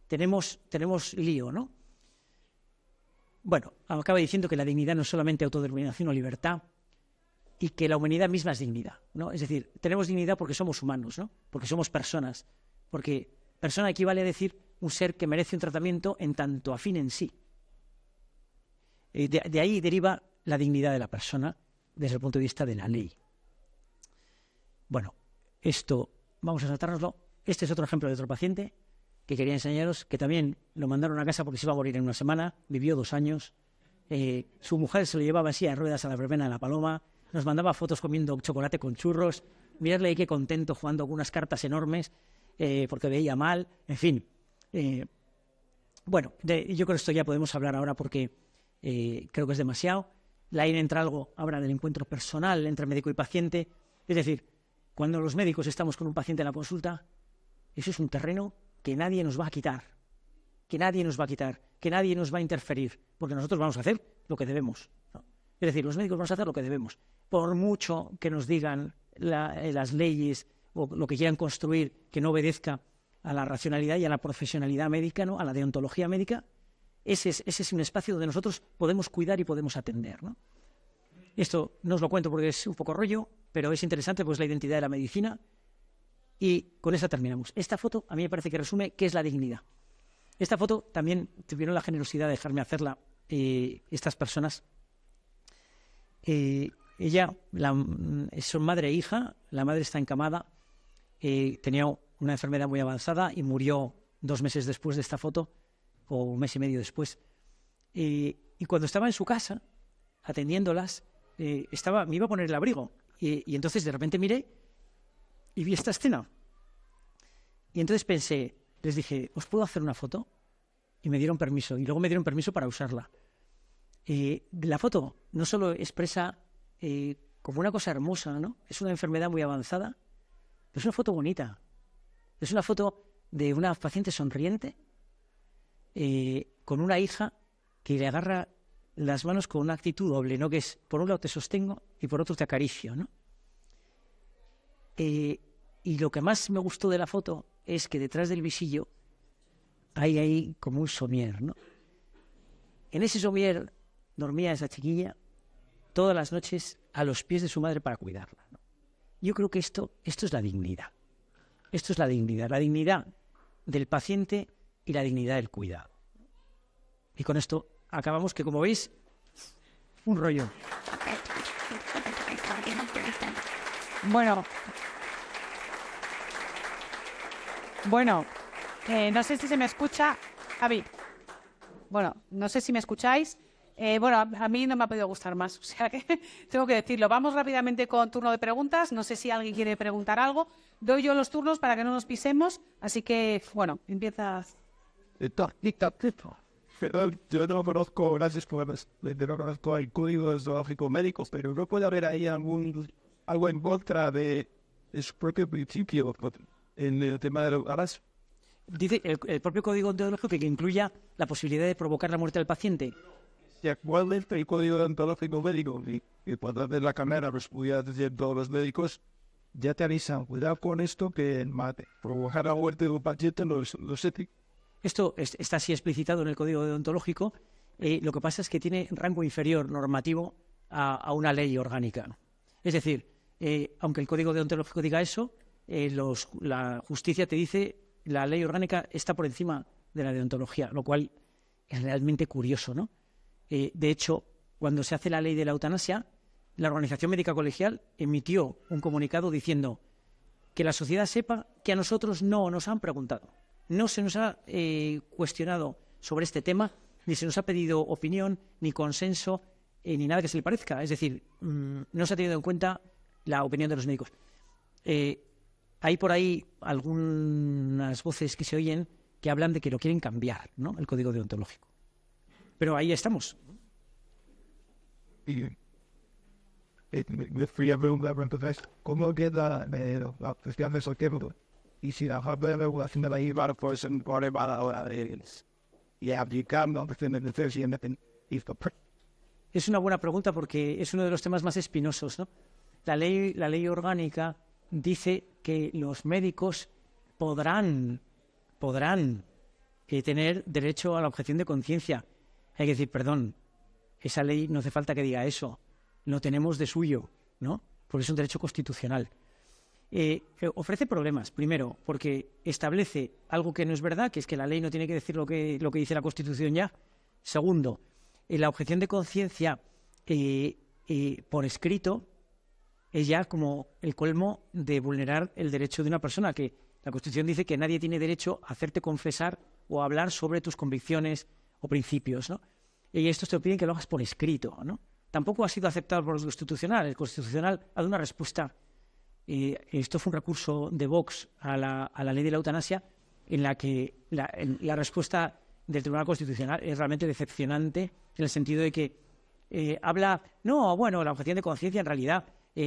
tenemos lío, ¿no? Bueno, acaba diciendo que la dignidad no es solamente autodeterminación o libertad y que la humanidad misma es dignidad, ¿no? Es decir, tenemos dignidad porque somos humanos, ¿no? Porque somos personas, porque persona equivale a decir un ser que merece un tratamiento en tanto afín en sí. De ahí deriva la dignidad de la persona desde el punto de vista de la ley. Bueno, esto vamos a saltárnoslo. Este es otro ejemplo de otro paciente que quería enseñaros, que también lo mandaron a casa porque se iba a morir en una semana, vivió 2 años, su mujer se lo llevaba así a ruedas a la verbena de la Paloma, nos mandaba fotos comiendo chocolate con churros, mirarle ahí qué contento jugando con unas cartas enormes, porque veía mal, en fin. Bueno, yo con esto ya podemos hablar ahora porque creo que es demasiado. Ahí entra algo ahora del encuentro personal entre médico y paciente, es decir, cuando los médicos estamos con un paciente en la consulta, eso es un terreno que nadie nos va a quitar, que nadie nos va a interferir, porque nosotros vamos a hacer lo que debemos, ¿no? Es decir, los médicos vamos a hacer lo que debemos, por mucho que nos digan las leyes o lo que quieran construir que no obedezca a la racionalidad y a la profesionalidad médica, ¿no? A la deontología médica. Ese es un espacio donde nosotros podemos cuidar y podemos atender, ¿no? Esto no os lo cuento porque es un poco rollo, pero es interesante, pues la identidad de la medicina. Y con esta terminamos. Esta foto a mí me parece que resume qué es la dignidad. Esta foto también tuvieron la generosidad de dejarme hacerla estas personas. Son madre e hija, la madre está encamada, tenía una enfermedad muy avanzada y murió 2 meses después de esta foto, o 1 mes y medio después. Y cuando estaba en su casa, atendiéndolas, me iba a poner el abrigo. Y entonces de repente miré y vi esta escena. Y entonces pensé, les dije, ¿os puedo hacer una foto? Y me dieron permiso. Y luego me dieron permiso para usarla. La foto no solo expresa como una cosa hermosa, ¿no? Es una enfermedad muy avanzada, pero es una foto bonita. Es una foto de una paciente sonriente, con una hija que le agarra las manos con una actitud doble, ¿no? Que es, por un lado te sostengo y por otro te acaricio, ¿no? Y lo que más me gustó de la foto es que detrás del visillo hay ahí como un somier, ¿no? En ese somier dormía esa chiquilla todas las noches a los pies de su madre para cuidarla, ¿no? Yo creo que esto es la dignidad. Esto es la dignidad del paciente y la dignidad del cuidado. Y con esto acabamos, que como veis, un rollo. Bueno, no sé si se me escucha, Javi. Bueno, no sé si me escucháis. A mí no me ha podido gustar más, o sea que tengo que decirlo. Vamos rápidamente con turno de preguntas. No sé si alguien quiere preguntar algo. Doy yo los turnos para que no nos pisemos, así que, bueno, empiezas. Yo no conozco, gracias por no conozco el código zoológico médico, pero no puede haber ahí algo en contra de su propio principio en el tema de los... Dice el propio código deontológico que incluya la posibilidad de provocar la muerte del paciente. Y actualmente el código deontológico médico, y cuando haces la cámara, los pudiera decir todos los médicos, ya te avisan, cuidado con esto que mate. Provocar la muerte de un paciente no es ético. Esto está así explicitado en el código deontológico. Lo que pasa es que tiene rango inferior normativo a una ley orgánica. Es decir, aunque el código deontológico diga eso, la justicia te dice la ley orgánica está por encima de la deontología, lo cual es realmente curioso, ¿no? De hecho, cuando se hace la ley de la eutanasia, la Organización Médica Colegial emitió un comunicado diciendo que la sociedad sepa que a nosotros no nos han preguntado. no se nos ha cuestionado sobre este tema, ni se nos ha pedido opinión, ni consenso, ni nada que se le parezca. Es decir, no se ha tenido en cuenta la opinión de los médicos. Hay por ahí algunas voces que se oyen que hablan de que lo quieren cambiar, ¿no?, el código deontológico. Pero ahí estamos. Me fui a preguntar, entonces, ¿cómo queda la cuestión de tiempo? Y si la regulación de la IVA pues un problema a la hora de aplicando Es una buena pregunta porque es uno de los temas más espinosos, ¿no? La ley orgánica dice que los médicos podrán tener derecho a la objeción de conciencia. Hay que decir, perdón, esa ley no hace falta que diga eso. Lo tenemos de suyo, ¿no? Porque es un derecho constitucional. Ofrece problemas, primero, porque establece algo que no es verdad, que es que la ley no tiene que decir lo que dice la Constitución ya. Segundo, la objeción de conciencia por escrito es ya como el colmo de vulnerar el derecho de una persona, que la Constitución dice que nadie tiene derecho a hacerte confesar o a hablar sobre tus convicciones o principios, ¿no? Y estos te piden que lo hagas por escrito, ¿no? Tampoco ha sido aceptado por el Constitucional. El Constitucional ha dado una respuesta. Esto fue un recurso de Vox a la ley de la eutanasia, en la que la respuesta del Tribunal Constitucional es realmente decepcionante, en el sentido de que habla, no, bueno, la objeción de conciencia en realidad,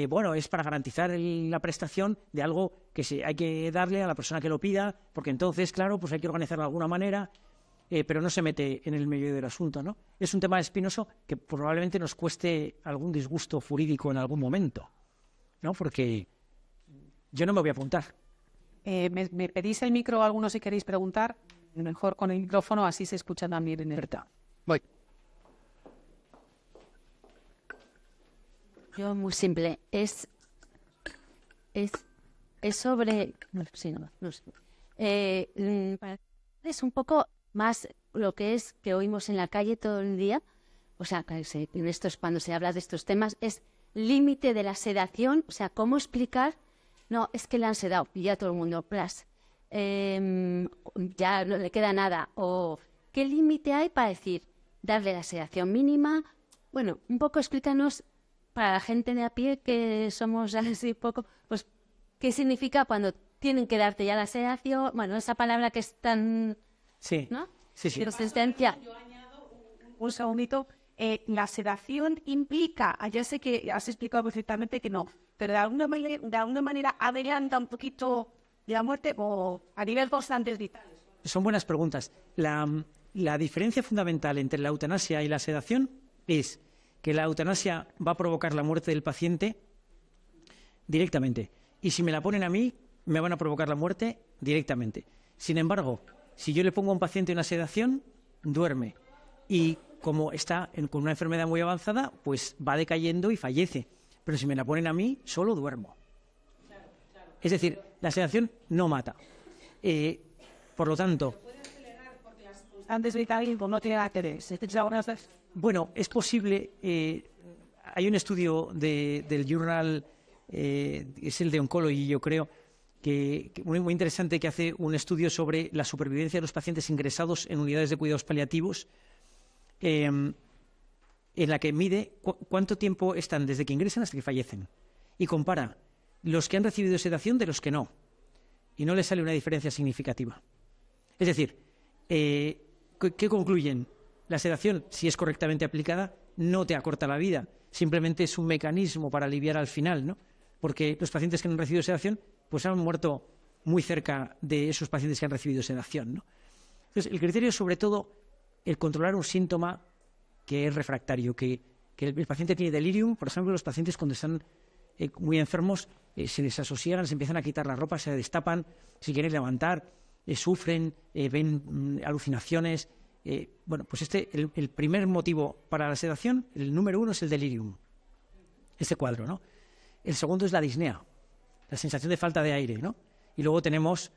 bueno, es para garantizar la prestación de algo que hay que darle a la persona que lo pida, porque entonces, claro, pues hay que organizarlo de alguna manera, pero no se mete en el medio del asunto, ¿no? Es un tema espinoso que probablemente nos cueste algún disgusto jurídico en algún momento, ¿no? Porque yo no me voy a apuntar. ¿Me pedís el micro algunos si queréis preguntar? Mejor con el micrófono, así se escucha también en el... Berta. Voy. Yo muy simple. Es sobre... No sé. Es un poco más lo que es que oímos en la calle todo el día. O sea, en estos, cuando se habla de estos temas, es límite de la sedación. O sea, ¿cómo explicar? No, es que le han sedado y ya todo el mundo, plas, ya no le queda nada. O ¿qué límite hay para decir, darle la sedación mínima? Bueno, un poco explícanos para la gente de a pie que somos así poco, pues, ¿qué significa cuando tienen que darte ya la sedación? Bueno, esa palabra que es tan... Sí, ¿no? sí. Resistencia. Yo añado un segundito. La sedación implica, ya sé que has explicado perfectamente que no, pero de alguna manera adelanta un poquito de la muerte o a nivel constantes vitales. Son buenas preguntas. La diferencia fundamental entre la eutanasia y la sedación es que la eutanasia va a provocar la muerte del paciente directamente. Y si me la ponen a mí, me van a provocar la muerte directamente. Sin embargo, si yo le pongo a un paciente una sedación, duerme. Y como está con una enfermedad muy avanzada, pues va decayendo y fallece. Pero si me la ponen a mí, solo duermo. Es decir, la sedación no mata. Por lo tanto... Antes de que no tiene nada que ver. Bueno, es posible. Hay un estudio del Journal, es el de Oncology, yo creo, que muy interesante, que hace un estudio sobre la supervivencia de los pacientes ingresados en unidades de cuidados paliativos, en la que mide cuánto tiempo están desde que ingresan hasta que fallecen. Y compara los que han recibido sedación de los que no. Y no les sale una diferencia significativa. Es decir, ¿qué concluyen? La sedación, si es correctamente aplicada, no te acorta la vida. Simplemente es un mecanismo para aliviar al final, ¿no? Porque los pacientes que no han recibido sedación, pues han muerto muy cerca de esos pacientes que han recibido sedación, ¿no? Entonces, el criterio es sobre todo el controlar un síntoma que es refractario, que el paciente tiene delirium. Por ejemplo, los pacientes cuando están muy enfermos se desasosiegan, se empiezan a quitar la ropa, se destapan, se quieren levantar, sufren, ven alucinaciones. Bueno, pues el primer motivo para la sedación, el número 1 es el delirium, ese cuadro, ¿no? El segundo es la disnea, la sensación de falta de aire, ¿no? Y luego tenemos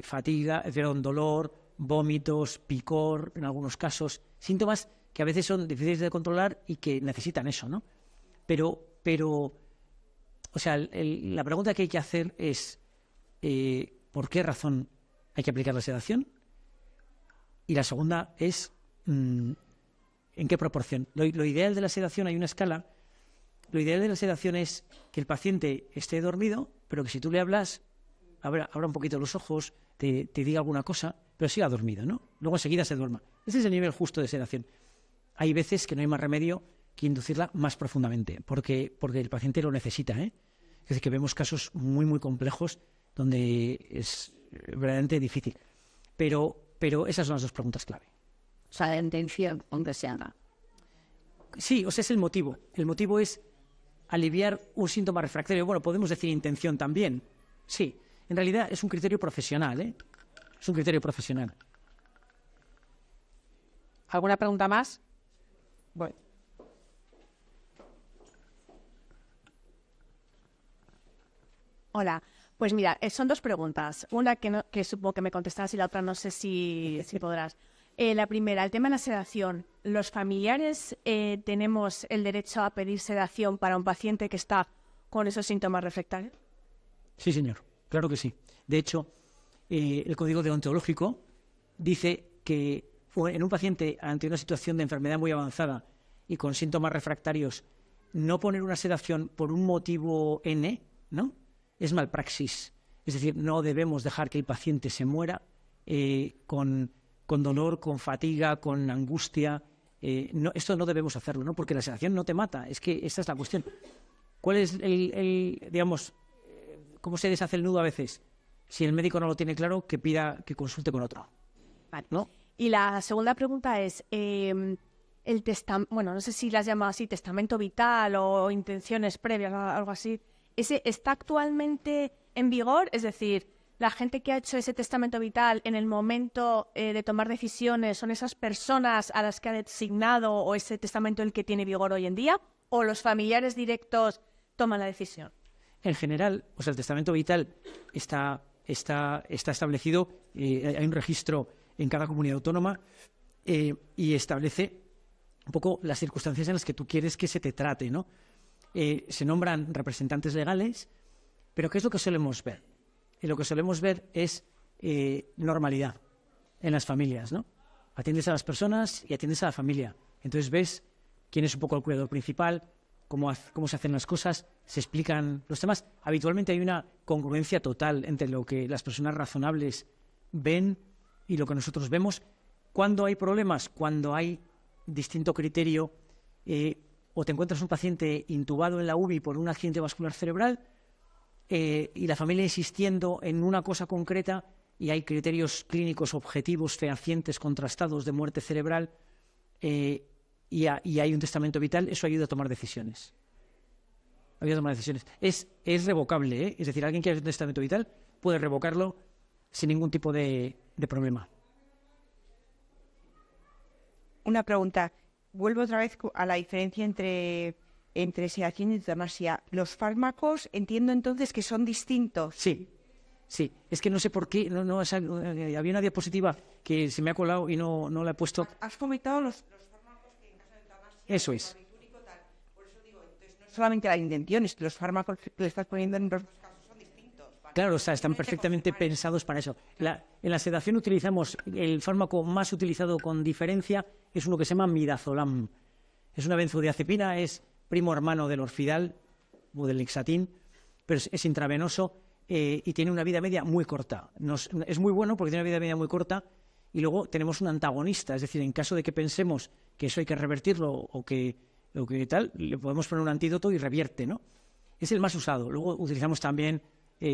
fatiga, dolor, vómitos, picor, en algunos casos, síntomas que a veces son difíciles de controlar y que necesitan eso, ¿no? Pero o sea, la pregunta que hay que hacer es ¿por qué razón hay que aplicar la sedación. Y la segunda es ¿en qué proporción? Lo ideal de la sedación, hay una escala. Lo ideal de la sedación es que el paciente esté dormido, pero que si tú le hablas, abra un poquito los ojos, te diga alguna cosa, pero siga dormido, ¿no? Luego enseguida se duerma. Ese es el nivel justo de sedación. Hay veces que no hay más remedio que inducirla más profundamente, porque el paciente lo necesita, ¿eh? Es decir, que vemos casos muy, muy complejos donde es verdaderamente difícil. Pero esas son las dos preguntas clave. O sea, la intención, aunque se haga. Sí, o sea, es el motivo. El motivo es aliviar un síntoma refractario. Bueno, podemos decir intención también. Sí, en realidad es un criterio profesional, ¿eh? Es un criterio profesional. ¿Alguna pregunta más? Voy. Hola, pues mira, son dos preguntas. Una que supongo que me contestarás y la otra no sé si podrás. La primera, el tema de la sedación. ¿Los familiares tenemos el derecho a pedir sedación para un paciente que está con esos síntomas refractarios? Sí, señor, claro que sí. De hecho, el Código Deontológico dice que en un paciente ante una situación de enfermedad muy avanzada y con síntomas refractarios, no poner una sedación por un motivo N, ¿no?, es malpraxis. Es decir, no debemos dejar que el paciente se muera con dolor, con fatiga, con angustia. Esto no debemos hacerlo, ¿no? Porque la sedación no te mata. Es que esta es la cuestión. ¿Cuál es digamos, cómo se deshace el nudo a veces? Si el médico no lo tiene claro, que pida que consulte con otro. Vale. ¿No? Y la segunda pregunta es, bueno, no sé si las llama así, testamento vital o intenciones previas, algo así. ¿Ese está actualmente en vigor? Es decir, la gente que ha hecho ese testamento vital en el momento de tomar decisiones, ¿son esas personas a las que ha designado o ese testamento el que tiene vigor hoy en día? ¿O los familiares directos toman la decisión? En general, o sea, el testamento vital está establecido, hay un registro en cada comunidad autónoma y establece un poco las circunstancias en las que tú quieres que se te trate, ¿no? Se nombran representantes legales, pero ¿qué es lo que solemos ver? Lo que solemos ver es normalidad en las familias, ¿no? Atiendes a las personas y atiendes a la familia. Entonces ves quién es un poco el cuidador principal, cómo se hacen las cosas, se explican los temas. Habitualmente hay una congruencia total entre lo que las personas razonables ven y lo que nosotros vemos. Cuando hay problemas, cuando hay distinto criterio, o te encuentras un paciente intubado en la UBI por un accidente vascular cerebral y la familia insistiendo en una cosa concreta y hay criterios clínicos objetivos, fehacientes, contrastados de muerte cerebral y hay un testamento vital, eso ayuda a tomar decisiones. Es revocable, ¿eh? Es decir, alguien que hace un testamento vital puede revocarlo sin ningún tipo de problema. Una pregunta. Vuelvo otra vez a la diferencia entre sedación y eutanasia. ¿Los fármacos entiendo entonces que son distintos? Sí. Es que no sé por qué. Había una diapositiva que se me ha colado y no la he puesto. Has comentado los fármacos que en caso de eutanasia... Eso es. Tal. Por eso digo, entonces no es solamente la intención, es que los fármacos que le estás poniendo en los dos casos son distintos. ¿Vale? Claro, o sea, están perfectamente pensados para eso. En la sedación utilizamos el fármaco más utilizado con diferencia, es uno que se llama midazolam. Es una benzodiazepina, es primo hermano del Orfidal o del Lexatin, pero es intravenoso y tiene una vida media muy corta. Es muy bueno porque tiene una vida media muy corta y luego tenemos un antagonista, es decir, en caso de que pensemos que eso hay que revertirlo o que tal, le podemos poner un antídoto y revierte, ¿no? Es el más usado. Luego utilizamos también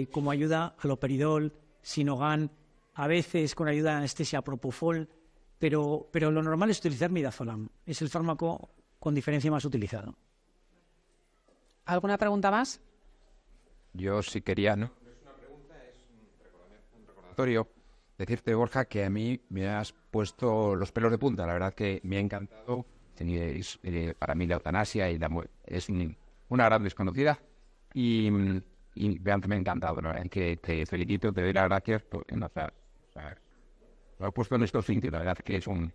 como ayuda haloperidol, Sinogan, a veces con ayuda de anestesia propofol, pero lo normal es utilizar midazolam. Es el fármaco con diferencia más utilizado. ¿Alguna pregunta más? Yo sí quería, ¿no? No es una pregunta, es un recordatorio. Decirte, Borja, que a mí me has puesto los pelos de punta. La verdad que me ha encantado. Para mí la eutanasia es una gran desconocida. Y realmente me ha encantado, ¿no? Que te felicito, te doy las gracias por lo he puesto en estos sitios, la verdad que es un...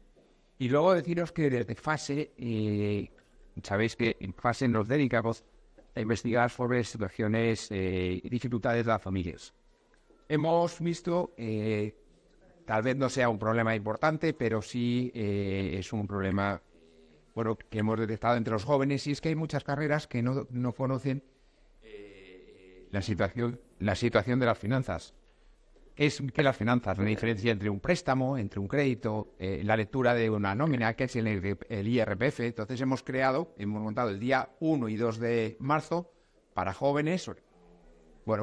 Y luego deciros que desde FASE, sabéis que en FASE nos dedicamos a investigar sobre situaciones y dificultades de las familias. Hemos visto tal vez no sea un problema importante, pero sí es un problema que hemos detectado entre los jóvenes, y es que hay muchas carreras que no conocen la situación de las finanzas. Es que las finanzas, la diferencia entre un préstamo, entre un crédito, la lectura de una nómina, que es el IRPF. Entonces hemos montado el día 1 y 2 de marzo para jóvenes,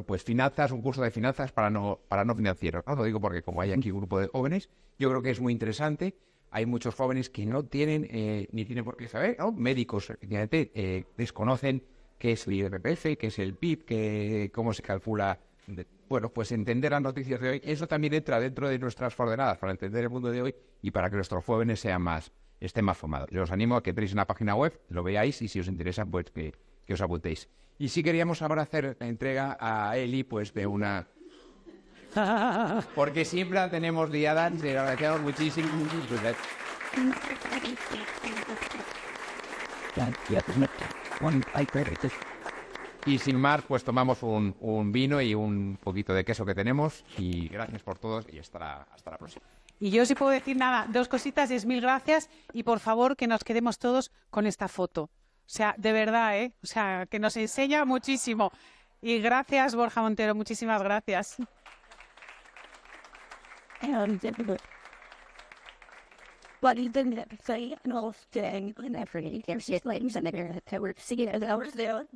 pues finanzas, un curso de finanzas para no financieros, ¿no? Lo digo porque como hay aquí un grupo de jóvenes, yo creo que es muy interesante. Hay muchos jóvenes que no tienen, ni tienen por qué saber, ¿no? Médicos, efectivamente, desconocen qué es el IRPF, qué es el PIB, cómo se calcula. Pues entender las noticias de hoy, eso también entra dentro de nuestras coordenadas para entender el mundo de hoy y para que nuestros jóvenes estén más formados. Yo os animo a que entréis en una página web, lo veáis, y si os interesa, pues que os apuntéis. Y sí queríamos ahora hacer la entrega a Eli, pues de una... Porque siempre la tenemos liada, se lo agradecemos muchísimo. Y sin más, pues tomamos un vino y un poquito de queso que tenemos. Y gracias por todos y hasta la próxima. Y yo sí puedo decir nada, 2 cositas, es 1000 gracias y por favor que nos quedemos todos con esta foto. O sea, de verdad, ¿eh? O sea, que nos enseña muchísimo. Y gracias, Borja Montero, muchísimas gracias. But he didn't say no thing, and I forget he kept saying, and I was there.